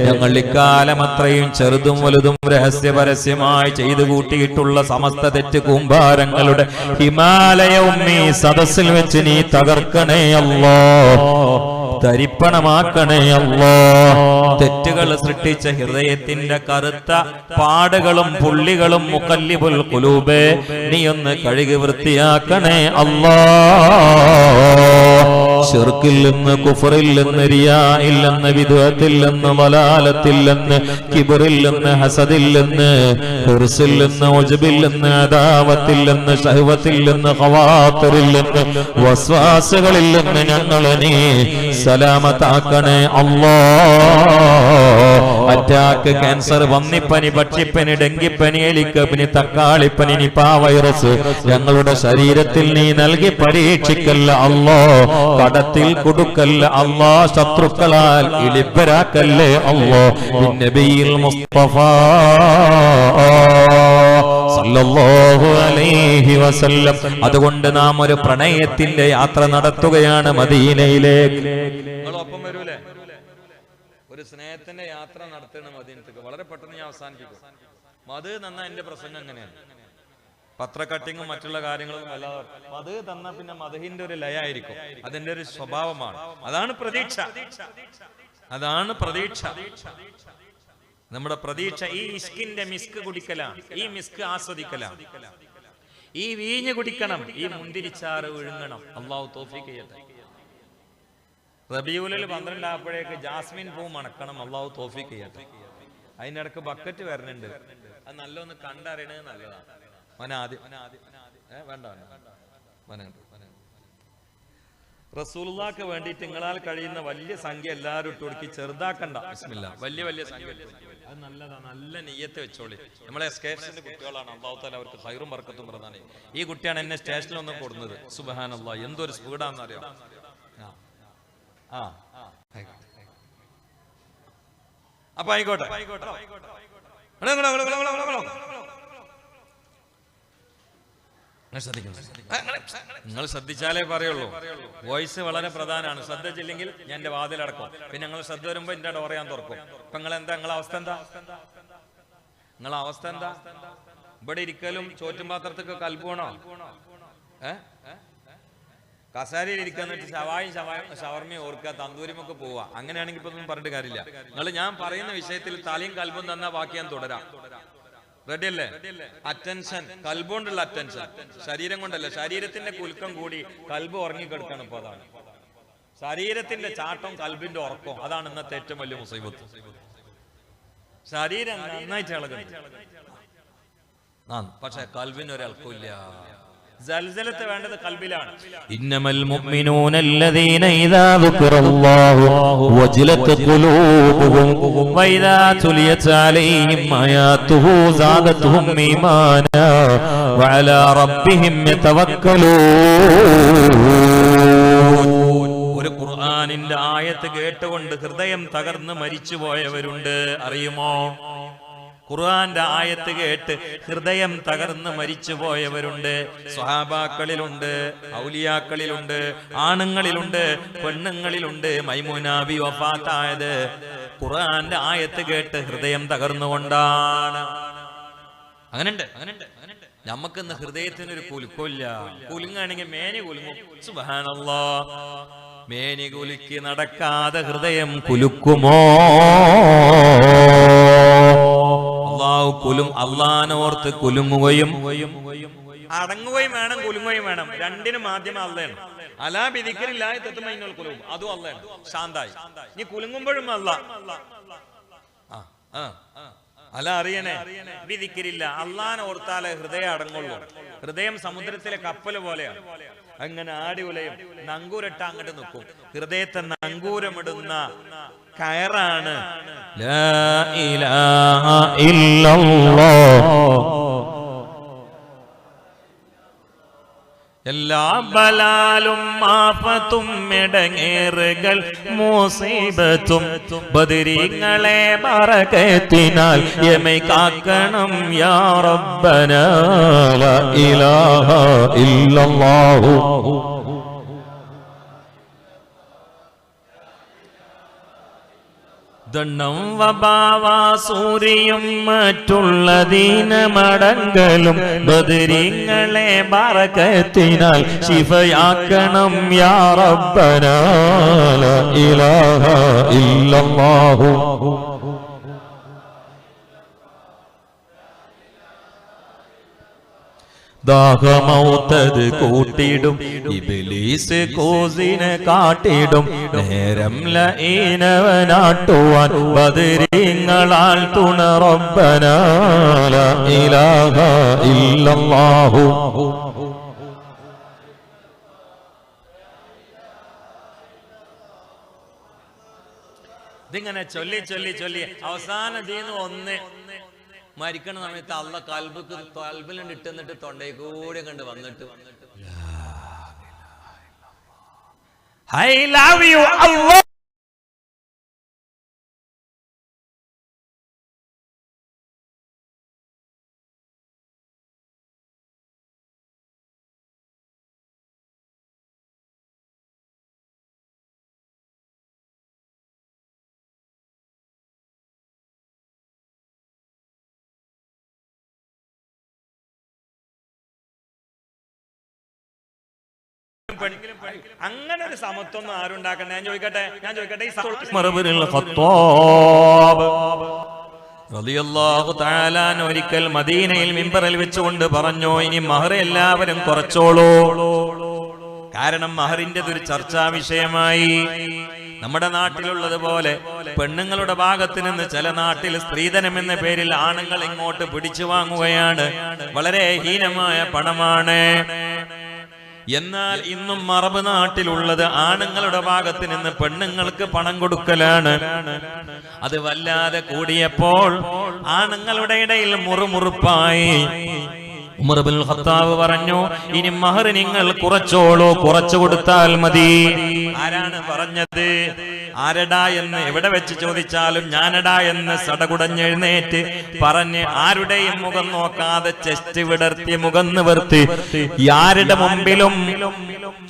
ഞങ്ങൾ ഇക്കാലം അത്രയും ചെറുതും വലുതും രഹസ്യ പരസ്യമായി ചെയ്തു കൂട്ടിയിട്ടുള്ള സമസ്ത തെറ്റ് കൂമ്പാരങ്ങളുടെ ഹിമാലയവും ഈ സദസ്സിൽ വെച്ച് നീ തകർക്കണേ അല്ലാഹ്, തരിപ്പണമാക്കണേ അല്ലാഹ്. തെറ്റുകൾ സൃഷ്ടിച്ച ഹൃദയത്തിന്റെ കറുത്ത പാടുകളും പുള്ളികളും മുഖല്ലിബുൽ ഖുലൂബേ നീ ഒന്ന് കഴുകി വൃത്തിയാക്കണേ അല്ലാഹ്. ശിർക്കിൽ നിന്ന്, കുഫറിൽ നിന്ന്, റിയായിൽ നിന്ന്, വിദ്അത്തിൽ നിന്ന്, വലാലത്തിൽ നിന്ന്, കിബ്റിൽ നിന്ന്, ഹസദിൽ നിന്ന്, ഹിർസിൽ നിന്ന്, ഉജ്ബിൽ നിന്ന്, അദാവത്തിൽ നിന്ന്, ശഹവത്തിൽ നിന്ന്, ഖവാത്തിറിൽ നിന്ന്, വസ്വാസുകളിൽ നിന്ന് ഞങ്ങളെ നീ സലാമത്താക്കണേ അല്ലാഹ്. അറ്റാക്ക്, ക്യാൻസർ, വന്നിപ്പനി, പക്ഷിപ്പനി, ഡെങ്കിപ്പനി, എലിക്കപ്പനി, തക്കാളിപ്പനി, നിപാ വൈറസ് ഞങ്ങളുടെ ശരീരത്തിൽ നീ നൽകി പരീക്ഷിക്കല്ല അല്ലാഹ്. കടത്തിൽ കൊടുക്കല്ല അല്ലാഹ്, ശത്രുക്കളാൽ ഇളിപ്പരാക്കല്ലേ അല്ലാഹ്. നബിയിൽ മുസ്തഫ സല്ലല്ലാഹു അലൈഹി വസല്ലം. അതുകൊണ്ട് നാം ഒരു പ്രണയത്തിന്റെ യാത്ര നടത്തുകയാണ് മദീനയിലേക്ക്. നിങ്ങളൊപ്പം വരൂലേ? ഒരു സ്നേഹത്തിന്റെ യാത്ര നടത്തണം മദീനത്തേക്ക്. വളരെ പെട്ടെന്ന് ഞാൻ അവസാനിപ്പിക്കും. മത് തന്ന എന്റെ പ്രസംഗം അങ്ങനെയാണ്. പത്ര കട്ടിങ്ങും മറ്റുള്ള കാര്യങ്ങളും അല്ലാതെ മത് തന്ന പിന്നെ മദഹിന്റെ ഒരു ലയായിരിക്കും. അതിന്റെ ഒരു സ്വഭാവമാണ്. അതാണ് പ്രതീക്ഷ. അതാണ് പ്രതീക്ഷ. നമ്മുടെ പ്രതീക്ഷ ഈ ഇഷ്കിന്റെ മിസ്ക് കുടിക്കലാണ്. ഈ മിസ്ക് ആസ്വദിക്കലാണ്. ഈ വീഞ്ഞ് കുടിക്കണം. ഈ മുന്തിരിച്ചാറ് വിഴുങ്ങണം. അല്ലാഹു തൗഫീഖ് ചെയ്യട്ടെ. റബീഉൽ 12 ആയപ്പോഴേക്ക് ജാസ്മിൻ പൂ മണക്കണം. അല്ലാഹു തൗഫീഖ് ചെയ്യട്ടെ. അതിന്റെ ഇടക്ക് ബക്കറ്റ് വരണുണ്ട്. അത് നല്ലൊന്ന് കണ്ടറിയണത് നല്ലതാണ്. വേണ്ട റസൂലുള്ളാഹിക്ക് വേണ്ടിയിട്ട് നിങ്ങളാൽ കഴിയുന്ന വലിയ സംഖ്യ എല്ലാവരും ഇട്ട് കൊടുക്കി, ചെറുതാക്കണ്ട. ബിസ്മില്ലാ. വലിയ വലിയ സംഖ്യ അത് നല്ലതാണ്. നല്ല നെയ്യത്ത് വെച്ചോളി. നമ്മളെ സ്റ്റേഷന്റെ കുട്ടികളാണ്. അല്ലാഹു തആല അവർക്ക് ഖൈറും ബർക്കത്തും പ്രദാനം. ഈ കുട്ടിയാണ് എന്നെ സ്റ്റേഷനിൽ ഒന്ന് കൊടുക്കുന്നത്. സുബ്ഹാനല്ലാഹ്, എന്തൊരു സ്പീഡാണെന്ന് അറിയാം. അപ്പൊ ആയിക്കോട്ടെ. നിങ്ങൾ ശ്രദ്ധിച്ചാലേ പറയുള്ളൂ. വോയിസ് വളരെ പ്രധാനമാണ്. ശ്രദ്ധിച്ചില്ലെങ്കിൽ ഞാൻ എന്റെ വാതിലടക്കും. പിന്നെ നിങ്ങൾ ശ്രദ്ധ വരുമ്പോ എന്റെ ഡോർ ഞാൻ തുറക്കും. ഇപ്പൊ നിങ്ങളെ അവസ്ഥ എന്താ? നിങ്ങളെ അവസ്ഥ എന്താ? ഇവിടെ ഇരിക്കലും ചോറ്റും പാത്രത്തൊക്കെ കൽപ്പുണോ? കസാരയിൽ ഇരിക്കാന്ന് വെച്ചാൽ ഷവർമയും ഓർക്കുക, തന്തൂരിമൊക്കെ പോവാ. അങ്ങനെയാണെങ്കിൽ ഇപ്പൊ ഒന്നും പറഞ്ഞിട്ട് കാര്യമില്ല. നിങ്ങൾ ഞാൻ പറയുന്ന വിഷയത്തിൽ തലയും കൽബും തന്നാ ബാക്കി ഞാൻ തുടരാം. റെഡി അല്ലേ? അറ്റൻഷൻ, കൽബുകൊണ്ടുള്ള അറ്റൻഷൻ, ശരീരം കൊണ്ടല്ല. ശരീരത്തിന്റെ കുലുക്കം കൂടി കൽബ് ഉറങ്ങിക്കെടുക്കാണ്. ഇപ്പൊ അതാണ് ശരീരത്തിന്റെ ചാട്ടം, കൽബിന്റെ ഉറക്കം. അതാണ് ഇന്നത്തെ ഏറ്റവും വലിയ മുസീബത്ത്. ശരീരം നന്നായിട്ട് ഇളകുന്നു, പക്ഷെ കൽബിന് ഒരൽക്കില്ല. സൽസലത്ത് വേണ്ടത് കൽബിലാണ്. ഇന്നമൽ മുഅ്മിനൂന അല്ലദീന ഇദാ ദുകിറല്ലാഹു വജിലത് ഖുലൂബുഹും വഇദാ തുലിയത് അലൈഹിം ആയാതുഹു സാദതുഹും ഈമാനാ വഅലാ റബ്ബിഹിം യതവക്കലൂൻ. ഒരു ഖുർആനിന്റെ ആയത്ത് കേട്ടുകൊണ്ട് ഹൃദയം തകർന്ന് മരിച്ചുപോയവരുണ്ട്, അറിയുമോ? ഖുർആന്റെ ആയത്ത് കേട്ട് ഹൃദയം തകർന്ന് മരിച്ചു പോയവരുണ്ട്. സ്വഹാബാക്കളിലുണ്ട്, ഔലിയാക്കളിലുണ്ട്, ആണുങ്ങളിലുണ്ട്, പെണ്ണുങ്ങളിലുണ്ട്. മൈമൂന ബി വഫാത്തായത് ഖുർആന്റെ ആയത്ത് കേട്ട് ഹൃദയം തകർന്നുകൊണ്ടാണ്. അങ്ങനെയുണ്ട്. നമുക്കിന്ന് ഹൃദയത്തിനൊരു കുലുക്കമില്ല. കുലുങ്ങാണെങ്കിൽ മേനി കുലുങ്ങും. സുബ്ഹാനല്ലാഹ്, മേനി കുലുക്കി നടക്കാതെ ഹൃദയം കുലുക്കുമോ? അള്ളാനോർത്ത് കുലുങ്ങുകയും അടങ്ങുകയും വേണം, കുലുങ്ങുകയും വേണം. രണ്ടിനും മാധ്യമം അള്ളയാണ്. അലാ ബിദിക്രില്ലാഹി തത്മഇന്നുൽ ഖുലൂബ്, അതും അള്ളയാണ്. ശാന്തായി നീ കുലുങ്ങുമ്പോഴും അല്ല. അല അറിയണേ, ബിദിക്രില്ല, അള്ളാനെ ഓർത്താലേ ഹൃദയം അടങ്ങുള്ളൂ. ഹൃദയം സമുദ്രത്തിലെ കപ്പല് പോലെയാണ്. അങ്ങനെ ആടി ഉലയും, നങ്കൂരട്ട അങ്ങോട്ട് നിൽക്കും. ഹൃദയത്തെ നങ്കൂരമിടുന്ന കയറാണ് ലാ ഇലാഹ ഇല്ലല്ലാഹ്. എല്ലാ ബലാലും ആഫത്തും ഇടങ്ങേറുകൾ മുസീബത്തും ബദരീങ്ങളെ ബറകത്തിനാൽ യമൈ കാക്കണം യാ റബ്ബനാ ലാ ഇലാഹ ഇല്ലല്ലാഹു. ദണ്ണം വബാവാസൂരിയും മറ്റുള്ള ദീനമടങ്കലും ബദരീങ്ങളെ ബറകത്തിനാൽ ശിഫയാക്കണം യാ റബ്ബനാ ലാ ഇലാഹ ഇല്ലല്ലാഹു. ദാഹമൗത്തത് കൂട്ടിടും ഇബ്ലീസ് കോസിനെ കാട്ടിടും. നേരം ലഈനവനാട്ടുവാൻ ബദരീങ്ങളാൽ തുണ റബ്ബനാ ലാ ഇലാഹ ഇല്ലല്ലാഹു. ഇതിങ്ങനെ ചൊല്ലി ചൊല്ലി ചൊല്ലി അവസാനം ദീന്ന് ഒന്ന് മരിക്കണ സമയത്ത് അള്ള കൽബിലുണ്ട് ഇട്ടെന്നിട്ട് തൊണ്ടയിൽ കൂടെ കണ്ട് വന്നിട്ട് I love you Allah. അങ്ങനെ ഒരു സമത്വം ആരും ഉണ്ടാക്കണ്ട. ഞാൻ ചോദിക്കട്ടെ ഒരിക്കൽ മദീനയിൽ മിമ്പറിൽ വെച്ചുകൊണ്ട് പറഞ്ഞു, ഇനി മഹർ എല്ലാവരും കുറച്ചോളൂ. കാരണം മഹറിന്റെ ഒരു ചർച്ചാ വിഷയമായി. നമ്മുടെ നാട്ടിലുള്ളതുപോലെ പെണ്ണുങ്ങളുടെ ഭാഗത്ത് നിന്ന് ചില നാട്ടിൽ സ്ത്രീധനം എന്ന പേരിൽ ആണുങ്ങൾ ഇങ്ങോട്ട് പിടിച്ചു വാങ്ങുകയാണ്. വളരെ ഹീനമായ പണമാണ്. എന്നാൽ ഇന്നും അറബ് നാട്ടിലുള്ളത് ആണുങ്ങളുടെ ഭാഗത്ത് നിന്ന് പെണ്ണുങ്ങൾക്ക് പണം കൊടുക്കലാണ്. അത് വല്ലാതെ കൂടിയപ്പോൾ ആണുങ്ങളുടെ ഇടയിൽ മുറുമുറുപ്പായി. ഉമർ ഇബ്നുൽ ഖത്താബ് പറഞ്ഞു, ഇനി മഹർ നിങ്ങൾ കുറച്ചോളൂ, കുറച്ചു കൊടുത്താൽ മതി. ആരാണ് പറഞ്ഞത്? ആരടാ എന്ന് എവിടെ വെച്ച് ചോദിച്ചാലും ഞാനടാ എന്ന് സടകുടഞ്ഞെഴുന്നേറ്റ് പറഞ്ഞ് ആരുടെയും മുഖം നോക്കാതെ ചെസ്റ്റ് വിടർത്തി മുഖം നിവർത്തി ആരുടെ മുമ്പിലും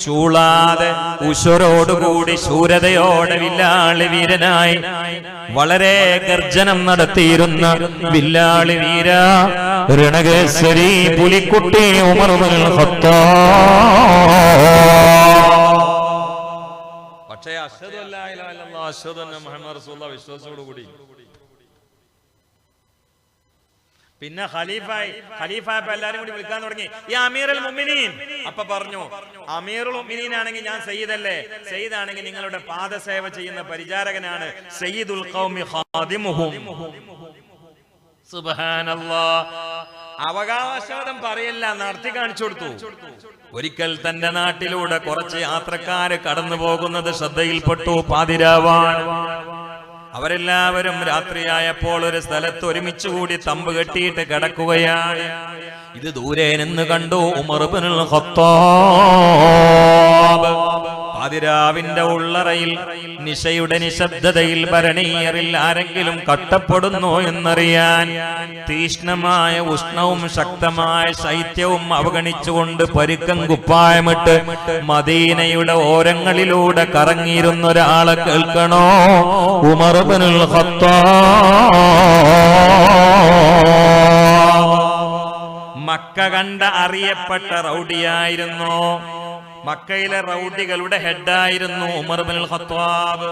ചൂളാതെ ഉശരോടുകൂടി ശൂരതയോടെ വില്ലാളി വീരനായി വളരെ ഗർജനം നടത്തിയിരുന്ന വില്ലാളി വീര രണകേസരി പുലിക്കുട്ടി ഉമർ ഇബ്നുൽ ഖത്താബ് പക്ഷേ അശ്ഹദു അല്ലാ ഇലാഹ ഇല്ലല്ലാഹ് അശ്ഹദു അന്ന മുഹമ്മദ് റസൂലുള്ളാഹി വിശ്വാസത്തോടുകൂടി പിന്നെ ഖലീഫായപ്പോ എല്ലാരും കൂടി വിളിക്കാൻ തുടങ്ങി യാ അമീറുൽ മുഅ്മിനീൻ. അപ്പൊ പറഞ്ഞു അമീറുൽ മുഅ്മിനീൻ ആണെങ്കിൽ ഞാൻ സയ്യിദല്ലേ, സയ്യിദ് ആണെങ്കിൽ നിങ്ങളുടെ പാദസേവ ചെയ്യുന്ന പരിചാരകനാണ്, സയ്യിദുൽ ഖൗമി ഖാദിമുഹും. സുബ്ഹാനല്ലാഹ്. അവകാശവാദം പറയല്ല, നടത്തി കാണിച്ചു കൊടുത്തു. ഒരിക്കൽ തന്റെ നാട്ടിലൂടെ കുറച്ച് യാത്രക്കാര് കടന്നു പോകുന്നത് ശ്രദ്ധയിൽപ്പെട്ടു. പാതിരാവാൻ അവരെല്ലാവരും രാത്രിയായപ്പോൾ ഒരു സ്ഥലത്ത് ഒരുമിച്ചുകൂടി തമ്പ് കെട്ടിയിട്ട് കിടക്കുകയാണ്. ഇത് ദൂരെ നിന്ന് കണ്ടു ഉമർ ഇബ്നുൽ ഖത്താബ്. പാതിരാവിന്റെ ഉള്ളറയിൽ നിശയുടെ നിശബ്ദതയിൽ ഭരണീയറിൽ ആരെങ്കിലും കട്ടപ്പെടുന്നോ എന്നറിയാൻ തീഷ്ണമായ ഉഷ്ണവും ശക്തമായ ശൈത്യവും അവഗണിച്ചുകൊണ്ട് പരുക്കൻ കുപ്പായമിട്ട് മദീനയുടെ ഓരങ്ങളിലൂടെ കറങ്ങിയിരുന്ന ഒരാളെ കേൾക്കണോ? ഉമർ ഇബ്നുൽ ഖത്താബ്. മക്ക കണ്ട അറിയപ്പെട്ട റൗഡിയായിരുന്നു. മക്കയിലെ റൗഡികളുടെ ഹെഡായിരുന്നു ഉമർ ഇബ്നുൽ ഖത്താബ്.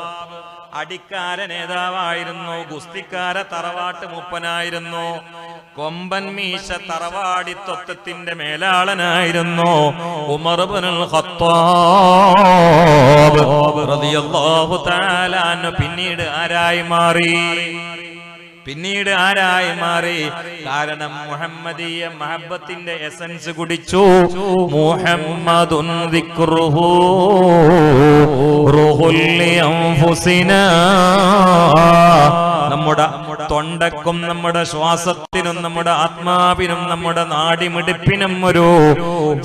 അടിക്കാര നേതാവായിരുന്നു, ഗുസ്തിക്കാര തറവാട്ട് മൂപ്പനായിരുന്നു, കൊമ്പൻ മീശ തറവാടിത്വത്തിന്റെ മേലാളനായിരുന്നു ഉമർ ഇബ്നുൽ ഖത്താബ് റളിയല്ലാഹു തആല അൻഹു. പിന്നീട് ആരായി മാറി? കാരണം മുഹമ്മദീയ മഹബ്ബത്തിന്റെ എസൻസ് കുടിച്ചു. മുഹമ്മദുൻ ദിക്റുഹു റൂഹുൽ ലിഅൻഫുസിനാ. നമ്മുടെ തൊണ്ടക്കും നമ്മുടെ ശ്വാസത്തിനും നമ്മുടെ ആത്മാവിനും നമ്മുടെ നാടിമിടിപ്പിനും ഒരു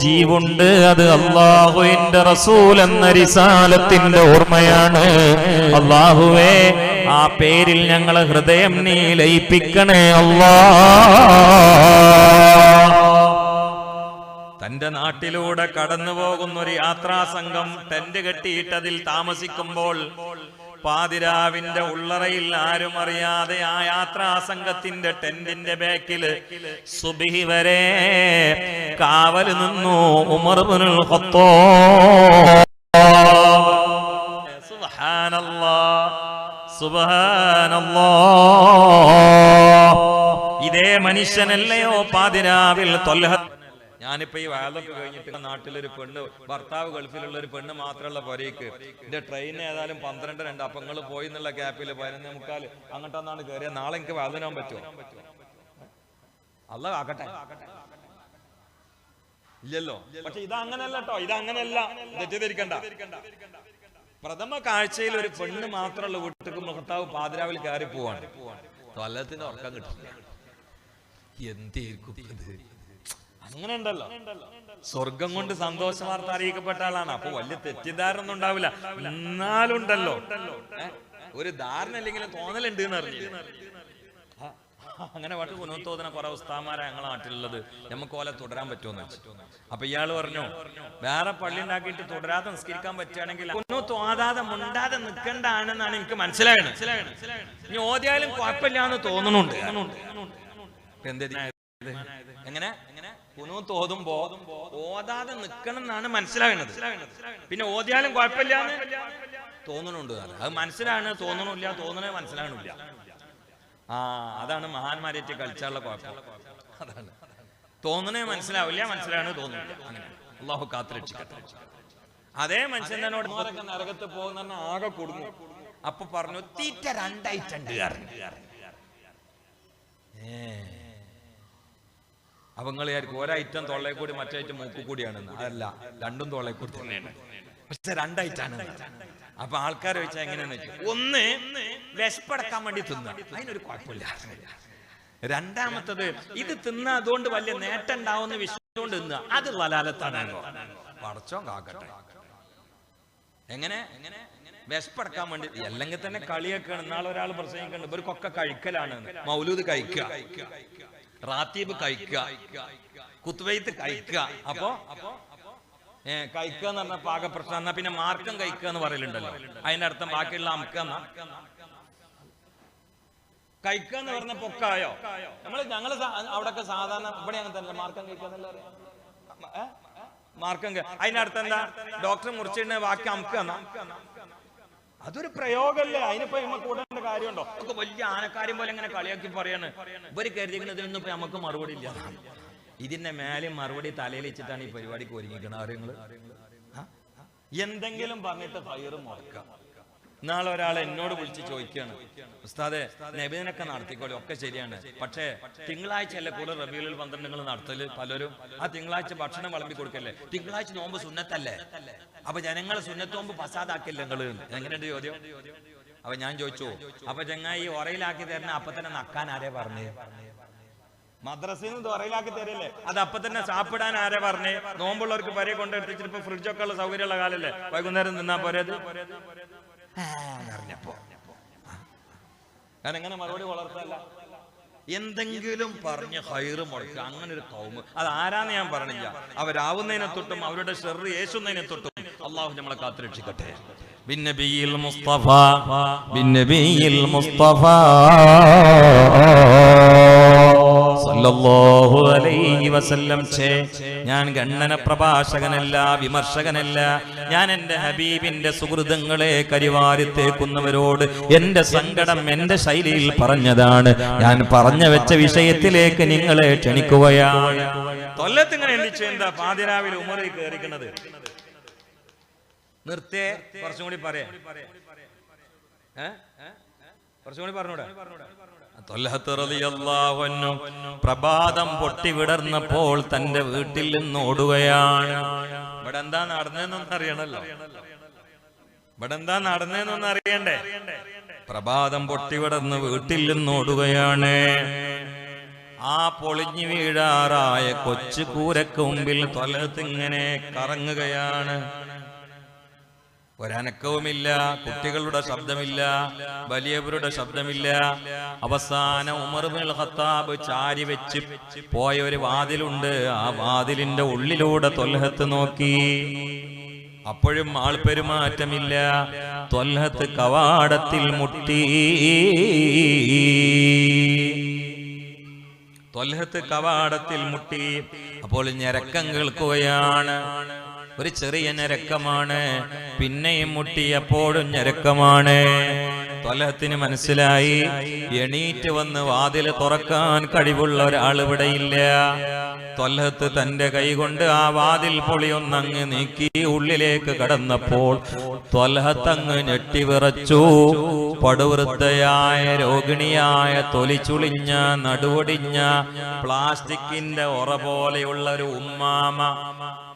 ജീവുണ്ട്. അത് അല്ലാഹുവിന്റെ റസൂൽ എന്ന റിസാലത്തിന്റെ ഓർമ്മയാണ്. അല്ലാഹുവേ, ആ പേരിൽ ഞങ്ങളെ ഹൃദയം നീ ലയിപ്പിക്കണേ അല്ലാഹ്. തന്റെ നാട്ടിലൂടെ കടന്നു പോകുന്ന ഒരു യാത്രാ സംഘം ടെന്റ് കെട്ടിയിട്ട് അതിൽ താമസിക്കുമ്പോൾ പാതിരാവിന്റെ ഉള്ളറയിൽ ആരും അറിയാതെ ആ യാത്രാ സംഘത്തിന്റെ ടെന്റിന്റെ ബാക്കില് സുബ്ഹി വരെ കാവല് നിന്നു ഉമർ ഇബ്നുൽ ഖത്താബ്. സുബ്ഹാനല്ലാഹ്, സുബ്ഹാനല്ലാഹ്. ഇതേ മനുഷ്യനല്ലയോ പാതിരാവിൽ തൊൽഹ. ഞാനിപ്പോ ഈ വയലൊക്കെ കഴിഞ്ഞിട്ട് നാട്ടിലൊരു പെണ്ണ്, ഭർത്താവ് ഗൾഫിലുള്ള ഒരു പെണ്ണ് മാത്രമുള്ള പൊരയ്ക്ക് എന്റെ ട്രെയിൻ ഏതായാലും 12:02, അപ്പൊ നിങ്ങൾ പോയി എന്നുള്ള ഗ്യാപ്പിൽ 11:45 അങ്ങോട്ടൊന്നാണ് കയറിയ. നാളെ എനിക്ക് വയലിനാൻ പറ്റുമോ? അല്ലാഹ് ആക്കട്ടെ. ഇല്ലല്ലോ. പക്ഷെ ഇതങ്ങനല്ല കേട്ടോ, ഇതങ്ങനല്ല, തെറ്റിദ്ധരിക്കണ്ട. പ്രഥമ കാഴ്ചയിൽ ഒരു പെണ്ണ് മാത്രമുള്ള വീട്ടിലേക്ക് ഭർത്താവ് പാതിരാവിൽ കയറി പോവാണ്. കൊല്ലത്തിന് ഉറക്കം കിട്ടില്ല. എന്തായിരിക്കും അങ്ങനെ ഉണ്ടല്ലോ. സ്വർഗം കൊണ്ട് സന്തോഷ വാർത്ത അറിയിക്കപ്പെട്ട ആളാണ്. അപ്പൊ വലിയ തെറ്റിദ്ധാരണ ഒന്നും ഉണ്ടാവില്ല. എന്നാലുണ്ടല്ലോ ഒരു ധാരണ അല്ലെങ്കിലും തോന്നലുണ്ട് എന്ന് അറിഞ്ഞില്ല. അങ്ങനെ പാട്ട് കുനൂത്തോദന കുറെ ഉസ്താമാരാ ഞങ്ങളെ നാട്ടിലുള്ളത്. നമുക്ക് പോലെ തുടരാൻ പറ്റുമെന്ന് വെച്ചു. അപ്പൊ ഇയാള് പറഞ്ഞു, വേറെ പള്ളി ഉണ്ടാക്കിയിട്ട് തുടരാതെ നിസ്കരിക്കാൻ പറ്റുകയാണെങ്കിൽ കുനൂത്തോതാതെ മുണ്ടാതെ നിൽക്കണ്ടാണെന്നാണ് എനിക്ക് മനസ്സിലായത്. ഇനി ഓതിയാലും കുഴപ്പമില്ലാന്ന് തോന്നുന്നുണ്ട്. എങ്ങനെ കുനൂത്ത് ഓതുമ്പോ ഓതാതെ നിക്കണം എന്നാണ് മനസ്സിലാകുന്നത്. പിന്നെ ഓതിയാലും കുഴപ്പമില്ലാന്ന് തോന്നുന്നുണ്ട്. അത് മനസ്സിലാണ്, തോന്നണില്ല, തോന്നണേ മനസ്സിലാകണില്ല. അതാണ് മഹാന്മാരേറ്റ് കളിച്ചാലുള്ള കുഴപ്പം. അതാണ് തോന്നണേ മനസ്സിലാവില്ല, മനസ്സിലാണ് തോന്നുന്നില്ല. അങ്ങനെ അല്ലാഹു കാത്തുരക്ഷിക്കട്ടെ. അതേ മനുഷ്യൻ തന്നോട് നരകത്ത് പോകുന്ന ആകെ കൊടുങ്ങു. അപ്പൊ പറഞ്ഞു, തീറ്റ രണ്ടായിട്ടുണ്ട്. അപ്പൊ നിങ്ങൾ വിചാരിക്കും ഒരൈറ്റം തൊള്ളയെ കൂടി മറ്റേ ഐറ്റം മൂക്കു കൂടിയാണെന്ന്. അതല്ല, രണ്ടും തൊള്ളയെ കൂടി തന്നെയാണ്, പക്ഷെ രണ്ടായിട്ടാണ്. അപ്പൊ ആൾക്കാർ വെച്ചാൽ എങ്ങനെയാന്ന് വെച്ചാൽ, ഒന്ന് വിശപ്പടക്കാൻ വേണ്ടി തിന്നുക, അതിനൊരു കുഴപ്പമില്ല. രണ്ടാമത്തത് ഇത് തിന്ന അതുകൊണ്ട് വലിയ നേട്ടം ഉണ്ടാവുന്ന വിശ്വസിച്ചുകൊണ്ട് തിന്നുക, അത് വലാലത്താണ്. പടച്ചോ കാക്കട്ടെ. എങ്ങനെ വിശപ്പടക്കാൻ വേണ്ടി, അല്ലെങ്കിൽ തന്നെ കളിയൊക്കെയാണ്. നാളെ ഒരാൾ പ്രസംഗിക്കുന്നുണ്ട്, ഇവർക്കൊക്കെ കഴിക്കലാണ്. മൗലൂദ് കഴിക്കുക, റാത്തീബ് കഴിക്കുക, കുത്തുബൈത്ത് കഴിക്കുക. അപ്പൊ കഴിക്കുക എന്ന് പറഞ്ഞ പാക പ്രശ്നം. എന്നാ പിന്നെ മാർക്കം കഴിക്കുക എന്ന് പറയലുണ്ടല്ലോ, അതിന്റെ അർത്ഥം ബാക്കിയുള്ള അമുക്ക കഴിക്കുക എന്ന് പറഞ്ഞ പൊക്കായോ? ഞങ്ങള് അവിടെയൊക്കെ സാധാരണ ഇവിടെ അങ്ങനെ തന്നെ മാർക്കം കഴിക്കുക. മാർക്കം അതിന്റെ അർത്ഥം എന്താ? ഡോക്ടർ മുറിച്ചിട്ട് ബാക്കി അമുക്ക. അതൊരു പ്രയോഗല്ലേ, അതിനിപ്പോ നമുക്ക് കൂടേണ്ട കാര്യമുണ്ടോ? ഒക്കെ വലിയ ആനക്കാര്യം പോലെ ഇങ്ങനെ കളിയാക്കി പറയാണ്. ഇവര് കരുതിക്കുന്നതിനൊന്നും ഇപ്പൊ നമുക്ക് മറുപടി ഇല്ല. ഇതിന്റെ മേലെ മറുപടി തലയിൽ വെച്ചിട്ടാണ് ഈ പരിപാടിക്ക് ഒരുങ്ങിക്കണം. ആരെങ്കിലും എന്തെങ്കിലും പറഞ്ഞിട്ട് ഫയർ മുടക്കാം. നാളെ ഒരാൾ എന്നോട് വിളിച്ച് ചോദിക്കുകയാണ്, ഉസ്താദെ നബിദിനൊക്കെ നടത്തിക്കോളൂ, ഒക്കെ ശരിയാണ്, പക്ഷേ തിങ്കളാഴ്ച അല്ലേ കൂടുതൽ റബീഉൽ 12 നിങ്ങൾ നടത്തല്? പലരും ആ തിങ്കളാഴ്ച ഭക്ഷണം വിളമ്പി കൊടുക്കല്ലേ, തിങ്കളാഴ്ച നോമ്പ് സുന്നത്തല്ലേ, അപ്പൊ ജനങ്ങൾ സുന്നത്ത് നോമ്പ് ഫസാദാക്കില്ല നിങ്ങള്. എങ്ങനെയുണ്ട് ചോദ്യം? അപ്പൊ ഞാൻ ചോദിച്ചു, അപ്പൊ ചങ്ങായി ഒറയിലാക്കി തരണ അപ്പൊ തന്നെ നക്കാൻ ആരെ പറഞ്ഞേ? മദ്രസയിൽ നിന്ന് ഒറയിലാക്കി തരല്ലേ, അത് അപ്പൊ തന്നെ സാപ്പിടാൻ ആരെ പറഞ്ഞേ? നോമ്പുള്ളവർക്ക് വരെ കൊണ്ടെടുത്തിട്ട് ഇപ്പൊ ഫ്രിഡ്ജൊക്കെ ഉള്ള സൗകര്യമുള്ള കാലല്ലേ, വൈകുന്നേരം നിന്നാ പോരത് അറിഞ്ഞപ്പോ. ഞാൻ എങ്ങനെ മറുപടി വളർത്തല്ല, എന്തെങ്കിലും പറഞ്ഞ് ഹൈറ് മുടക്കുക, അങ്ങനെ ഒരു കൗമ്. അത് ആരാന്ന് ഞാൻ പറഞ്ഞില്ല. അവരാവുന്നതിനെ തൊട്ടും അവരുടെ ഷെറ് യേശുന്നതിനെ തൊട്ടും അള്ളാഹു നമ്മളെ കാത്തുരക്ഷിക്കട്ടെ. ബിന്നബിയിൽ മുസ്തഫ, ബിന്നബിയിൽ മുസ്തഫ സല്ലല്ലാഹു അലൈഹി വസല്ലം. ഞാൻ ഗണ്ണന പ്രഭാഷകനല്ല, വിമർശകനല്ല. ഞാൻ എന്റെ ഹബീബിന്റെ സുഹൃതങ്ങളെ കരിവാരിത്തേക്കുന്നവരോട് എന്റെ സങ്കടം എന്റെ ശൈലിയിൽ പറഞ്ഞതാണ്. ഞാൻ പറഞ്ഞു വെച്ച വിഷയത്തിലേക്ക് നിങ്ങളെ ക്ഷണിക്കുകയാണ്. തൊല്ലത്തിങ്ങനെ എണ്ണിച്ചു എന്താ പാതിരാവിലെ ഉമറിൽ കയറിക്കുന്നത്? നിർത്തേ, കുറച്ചും കൂടി പറയാ, കുറച്ചും കൂടി പറഞ്ഞൂടെ? പ്രഭാതം പൊട്ടിവിടർന്നപ്പോൾ തന്റെ വീട്ടിൽ നിന്ന് ഓടുകയാണ്. ഇവിടെ എന്താ നടന്നതെന്നൊന്നും അറിയണല്ലോ, ഇവിടെ എന്താ നടന്നതെന്നൊന്നും അറിയണ്ടേ? പ്രഭാതം പൊട്ടിവിടർന്ന് വീട്ടിൽ നിന്ന് ഓടുകയാണ്. ആ പൊളിഞ്ഞു വീഴാറായ കൊച്ചു കൂരക്ക് മുമ്പിൽ തൊലത്തിങ്ങനെ കറങ്ങുകയാണ്. ഒരനക്കവുമില്ല, കുട്ടികളുടെ ശബ്ദമില്ല, വലിയവരുടെ ശബ്ദമില്ല. അവസാനം ഉമർ ഇബ്നുൽ ഖത്താബ് ചാരി വെച്ച് പോയ ഒരു വാതിലുണ്ട്. ആ വാതിലിന്റെ ഉള്ളിലൂടെ ത്വൽഹത്ത് നോക്കി. അപ്പോഴും ആൾ പെരുമാറ്റമില്ല. ത്വൽഹത്ത് കവാടത്തിൽ മുട്ടി. ത്വൽഹത്ത് കവാടത്തിൽ മുട്ടി. അപ്പോൾ ഞരക്കം കേൾക്കുകയാണ്. ഒരു ചെറിയ ഞരക്കമാണ്. പിന്നെയും മുട്ടിയപ്പോഴും ഞരക്കമാണ്. ത്വൽഹത്തിന് മനസ്സിലായി, എണീറ്റ് വന്ന് വാതില് തുറക്കാൻ കഴിവുള്ള ഒരാൾ ഇവിടെയില്ല. ത്വൽഹത്ത് തന്റെ കൈകൊണ്ട് ആ വാതിൽ പൊളിയൊന്നങ്ങ് നീക്കി ഉള്ളിലേക്ക് കടന്നപ്പോൾ ത്വൽഹത്ത് അങ്ങ് ഞെട്ടിവിറച്ചു. പടുവൃദ്ധയായ രോഗിണിയായ തൊലിച്ചുളിഞ്ഞ നടുവൊടിഞ്ഞ പ്ലാസ്റ്റിക്കിന്റെ ഉറ പോലെയുള്ള ഒരു ഉമ്മാമ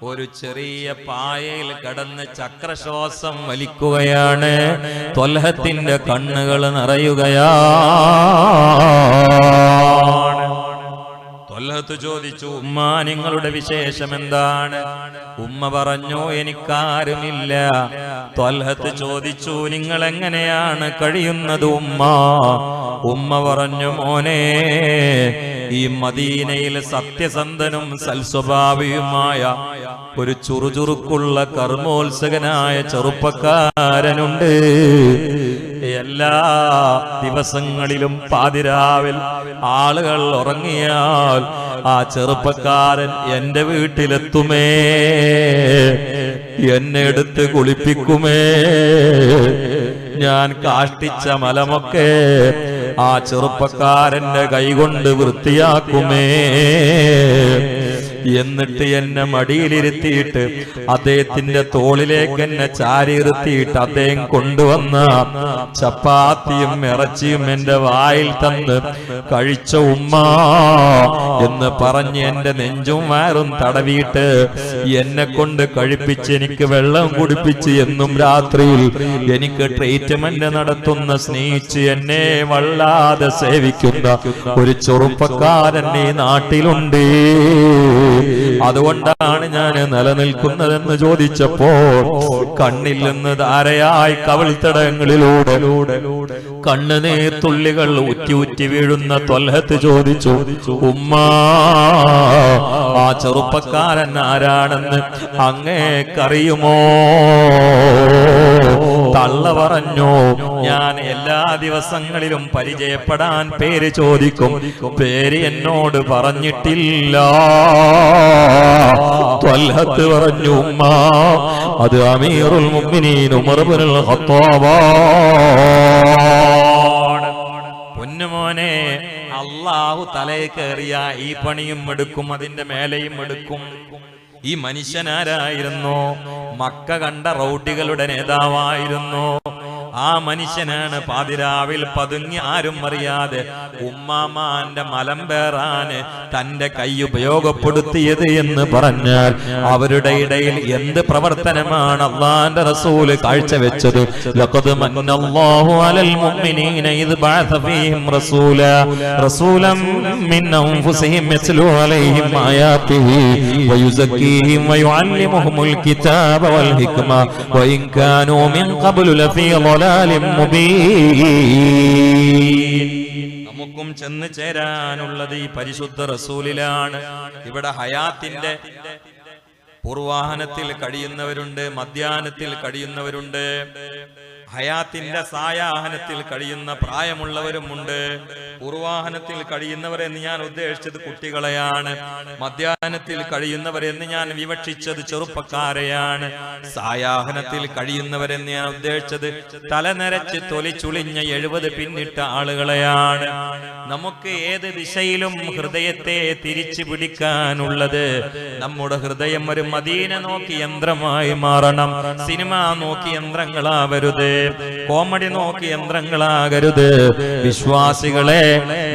ഒരു ചെറിയ പായയിൽ കടന്ന് ചക്രശ്വാസം വലിക്കുകയാണ്. ത്വൽഹത്തിന്റെ കണ്ണുകൾ നിറയുകയാണ്. ത്വൽഹത്ത് ചോദിച്ചു, ഉമ്മ നിങ്ങളുടെ വിശേഷം എന്താണ്? ഉമ്മ പറഞ്ഞു, എനിക്കാരുമില്ല. ത്വൽഹത്ത് ചോദിച്ചു, നിങ്ങൾ എങ്ങനെയാണ് കഴിയുന്നത് ഉമ്മ? ഉമ്മ പറഞ്ഞു, മോനെ, ഈ മദീനയിൽ സത്യസന്ധനും സൽസ്വഭാവിയുമായ ഒരു ചുറുചുറുക്കുള്ള കർമ്മോത്സകനായ ചെറുപ്പക്കാരനുണ്ട്. എല്ലാ ദിവസങ്ങളിലും പാതിരാവിൽ ആളുകൾ ഉറങ്ങിയാൽ ആ ചെറുപ്പക്കാരൻ എന്റെ വീട്ടിലെത്തുമേ, എന്നെ എടുത്ത് കുളിപ്പിക്കുമേ, ഞാൻ കാഷ്ടിച്ച മലമൊക്കെ ആ ചെറുപ്പക്കാരന്റെ കൈകൊണ്ട് വൃത്തിയാക്കുമേ. എന്നിട്ട് എന്നെ മടിയിലിരുത്തിയിട്ട് അദ്ദേഹത്തിന്റെ തോളിലേക്ക് എന്നെ ചാരിയിരുത്തിയിട്ട് അദ്ദേഹം കൊണ്ടുവന്ന ചപ്പാത്തിയും ഇറച്ചിയും എന്റെ വായിൽ തന്ന് കഴിച്ച ഉമ്മ എന്ന് പറഞ്ഞ് എന്റെ നെഞ്ചും വയറും തടവിയിട്ട് എന്നെ കൊണ്ട് കഴിപ്പിച്ച് എനിക്ക് വെള്ളം കുടിപ്പിച്ച് എന്നും രാത്രിയിൽ എനിക്ക് ട്രീറ്റ്മെന്റ് നടത്തുന്ന, സ്നേഹിച്ച് എന്നെ വല്ലാതെ സേവിക്കുന്ന ഒരു ചെറുപ്പക്കാരൻ ഈ നാട്ടിലുണ്ട്. അതുകൊണ്ടാണ് ഞാൻ നിലനിൽക്കുന്നതെന്ന് ചോദിച്ചപ്പോൾ കണ്ണിൽ നിന്ന് ധാരയായി കവിൾത്തടങ്ങളിലൂടെ കണ്ണുനീർ തുള്ളികൾ ഊറ്റി ഊറ്റി വീഴുന്ന ത്വൽഹത്ത് ചോദിച്ചു, ഉമ്മ, ആ ചെറുപ്പക്കാരൻ ആരാണെന്ന് അങ്ങേക്കറിയുമോ? തള്ള പറഞ്ഞു, ഞാൻ എല്ലാ ദിവസങ്ങളിലും പരിചയപ്പെടാൻ പേര് ചോദിക്കും, പേര് എന്നോട് പറഞ്ഞിട്ടില്ല. ത്വൽഹത്ത് പറഞ്ഞു, ഉമ്മ അത് അമീറുൽ മുഅ്മിനീൻ ഉമർ ഇബ്നുൽ ഖത്താബ്. പൊന്നുമോനെ, അല്ലാഹു തലയിൽ കയറിയ ഈ പണിയും എടുക്കും, അതിന്റെ മേലെയും എടുക്കും. ഈ മനുഷ്യനാരായിരുന്നു? മക്ക കണ്ട റൗഡികളുടെ നേതാവായിരുന്നു. ആ മനുഷ്യനാണ് പാതിരാവിൽ പതുങ്ങി ആരും അറിയാതെ ഉമ്മാമാന്റെ മലം പേറാന് തന്റെ കൈ ഉപയോഗപ്പെടുത്തിയത് എന്ന് പറഞ്ഞാൽ അവരുടെ ഇടയിൽ എന്ത് പ്രവർത്തനമാണ് അല്ലാഹുവിന്റെ റസൂൽ കാഴ്ചവെച്ചത്? ലഖദ് മന്നല്ലാഹു അലൽ മുഅ്മിനീന ഇദ് ബഅസ ഫീഹിം റസൂലൻ മിൻ അൻഫുസിഹിം യത്ലൂ അലൈഹിം ആയാതിഹി വയുസക്കീഹിം വയുഅല്ലിമുഹുൽ കിതാബ വൽ ഹിക്മ വഇൻ കാനൂ മിൻ ഖബ്ലു ലഫീ നമുക്കും ചെന്ന് ചേരാനുള്ളത് ഈ പരിശുദ്ധ റസൂലിലാണ്. ഇവിടെ ഹയാത്തിന്റെ പൂർവാഹനത്തിൽ കഴിയുന്നവരുണ്ട്, മധ്യാഹ്നത്തിൽ കഴിയുന്നവരുണ്ട്, ഹയാത്തിന്റെ സായാഹനത്തിൽ കഴിയുന്ന പ്രായമുള്ളവരുമുണ്ട്. പൂർവാഹനത്തിൽ കഴിയുന്നവരെന്ന് ഞാൻ ഉദ്ദേശിച്ചത് കുട്ടികളെയാണ്. മധ്യാഹ്നത്തിൽ കഴിയുന്നവരെന്ന് ഞാൻ വിവക്ഷിച്ചത് ചെറുപ്പക്കാരെയാണ്. സായാഹനത്തിൽ കഴിയുന്നവരെന്ന് ഞാൻ ഉദ്ദേശിച്ചത് തലനരച്ച് തൊലിച്ചുളിഞ്ഞ 70 പിന്നിട്ട ആളുകളെയാണ്. നമുക്ക് ഏത് ദിശയിലും ഹൃദയത്തെ തിരിച്ചു പിടിക്കാനുള്ളത്, നമ്മുടെ ഹൃദയം ഒരു മദീന നോക്കി യന്ത്രമായി മാറണം. സിനിമ നോക്കി യന്ത്രങ്ങളാവരുത്, കോമഡി നോക്കി യന്ത്രങ്ങളാകരുത്. വിശ്വാസികളെ,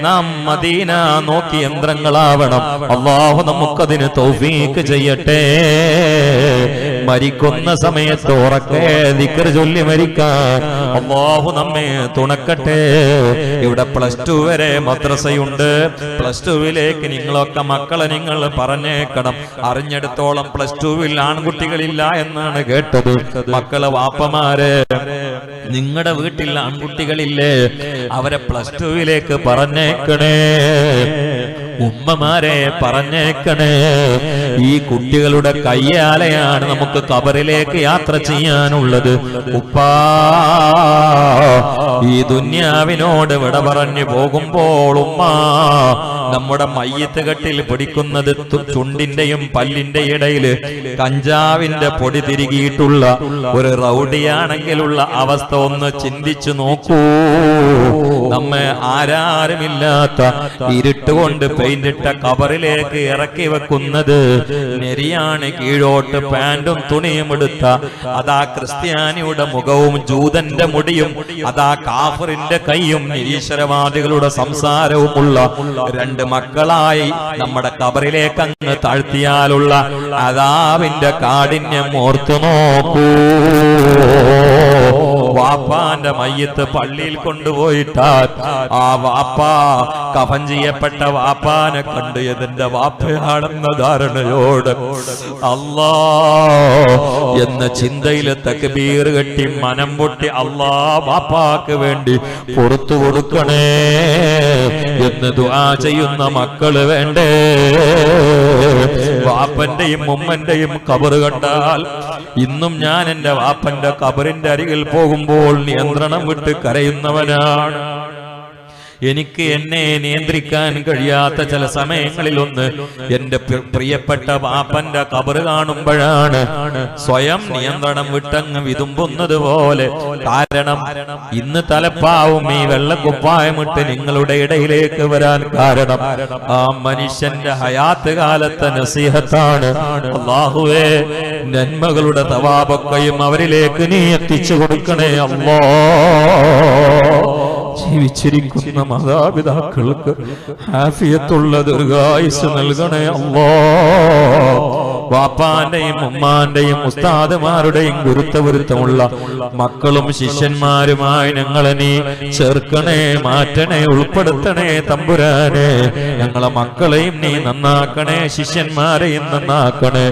നാം മദീന നോക്കി യന്ത്രങ്ങളാവണം. അല്ലാഹു നമുക്കതിന് തൗഫീഖ് ചെയ്യട്ടെ. മരിക്കുന്ന സമയത്ത് ഉറക്കെ ദിക്ർ ചൊല്ലി മരിക്കാൻ അല്ലാഹു നമ്മെ തുണക്കട്ടെ. ഇവിടെ +2 വരെ മദ്രസയുണ്ട്. +2വിലേക്ക് നിങ്ങളൊക്കെ മക്കളെ നിങ്ങൾ പറഞ്ഞേക്കണം. അറിഞ്ഞെടുത്തോളം +2വിൽ ആൺകുട്ടികളില്ല എന്നാണ് കേട്ടത്. മക്കളെ വാപ്പമാരെ, നിങ്ങളുടെ വീട്ടിൽ ആൺകുട്ടികളില്ലേ? അവരെ +2വിലേക്ക് പറഞ്ഞേക്കണേ. ഉമ്മമാരെ പറഞ്ഞേക്കണേ. ഈ കുട്ടികളുടെ കയ്യാലെയാണ് നമുക്ക് ഖബറിലേക്ക് യാത്ര ചെയ്യാനുള്ളത്. ഉപ്പാ, ഈ ദുന്യാവിനോട് വിട പറഞ്ഞു പോകുമ്പോൾ ഉമ്മ നമ്മുടെ മയ്യത്ത് കെട്ടിൽ പിടിക്കുന്നത് ചുണ്ടിന്റെയും പല്ലിന്റെ ഇടയിൽ കഞ്ചാവിന്റെ പൊടി തിരികിയിട്ടുള്ള ഒരു റൗഡിയാണെങ്കിലുള്ള അവസ്ഥ ഒന്ന് ചിന്തിച്ചു നോക്കൂ. നമ്മെ ആരാരുമില്ലാത്ത ഇരുട്ടുകൊണ്ട് പെയിന്റിട്ട ഖബറിലേക്ക് ഇറക്കി വെക്കുന്നത് നെരിയാണ് കീഴോട്ട് പാന്റും തുണിയും എടുത്ത അതാ ക്രിസ്ത്യാനിയുടെ മുഖവും ജൂതന്റെ മുടിയും അതാ കാഫിറിന്റെ കൈയും നിരീശ്വരവാദികളുടെ സംസാരവുമുള്ള 2 മക്കളായി നമ്മുടെ ഖബറിലേക്ക് അങ്ങ് താഴ്ത്തിയാലുള്ള അദാബിന്റെ കാഠിന്യം ഓർത്തു നോക്കൂ. വാപ്പാന്റെ മയ്യത്ത് പള്ളിയിൽ കൊണ്ടുപോയിട്ടാൽ ആ വാപ്പ കഫൻ ചെയ്യപ്പെട്ട വാപ്പാനെ കണ്ട് എതിന്റെ വാപ്പയാണെന്ന ധാരണയോട് അല്ലാ എന്ന ചിന്തയിൽ തക്ബീർ കെട്ടി മനം പൊട്ടി അല്ലാ വാപ്പാക്ക് വേണ്ടി പുറത്തു കൊടുക്കണേ എന്ന് ദുആ ചെയ്യുന്ന മക്കള് വേണ്ടേ? വാപ്പന്റെയും ഉമ്മന്റെയും ഖബർ കണ്ടാൽ ഇന്നും ഞാൻ എന്റെ വാപ്പന്റെ ഖബറിന്റെ അരികിൽ പോകുമ്പോൾ നിയന്ത്രണം വിട്ട് കരയുന്നവനാണ്. എനിക്ക് എന്നെ നിയന്ത്രിക്കാൻ കഴിയാത്ത ചില സമയങ്ങളിലൊന്ന് എന്റെ പ്രിയപ്പെട്ട വാപ്പന്റെ ഖബർ കാണുമ്പോഴാണ് സ്വയം നിയന്ത്രണം വിട്ടങ്ങ് വിതുമ്പുന്നത് പോലെ. കാരണം ഇന്ന് തലപ്പാവും ഈ വെള്ളക്കുപ്പായമിട്ട് നിങ്ങളുടെ ഇടയിലേക്ക് വരാൻ കാരണം ആ മനുഷ്യന്റെ ഹയാത്ത് കാലത്തെ നസീഹത്താണ്. അല്ലാഹുവേ, നന്മകളുടെ തവാബൊക്കെയും അവരിലേക്ക് നീ എത്തിച്ചു കൊടുക്കണേ അല്ലാ. ജീവിച്ചിരിക്കുന്ന മാതാപിതാക്കൾക്ക് ആഫിയത്തുള്ള ദീർഘായുസ്സ് നൽകണേ അല്ലാ. വാപ്പാന്റെയും ഉമ്മാന്റെയും ഉസ്താദുമാരുടെയും ഗുരുത്വവൃത്തമുള്ള മക്കളും ശിഷ്യന്മാരുമായി ഞങ്ങളെ നീ ചേർക്കണേ, മാറ്റണേ, ഉൾപ്പെടുത്തണേ തമ്പുരാനെ. ഞങ്ങളെ മക്കളെയും നീ നന്നാക്കണേ, ശിഷ്യന്മാരെയും നന്നാക്കണേ.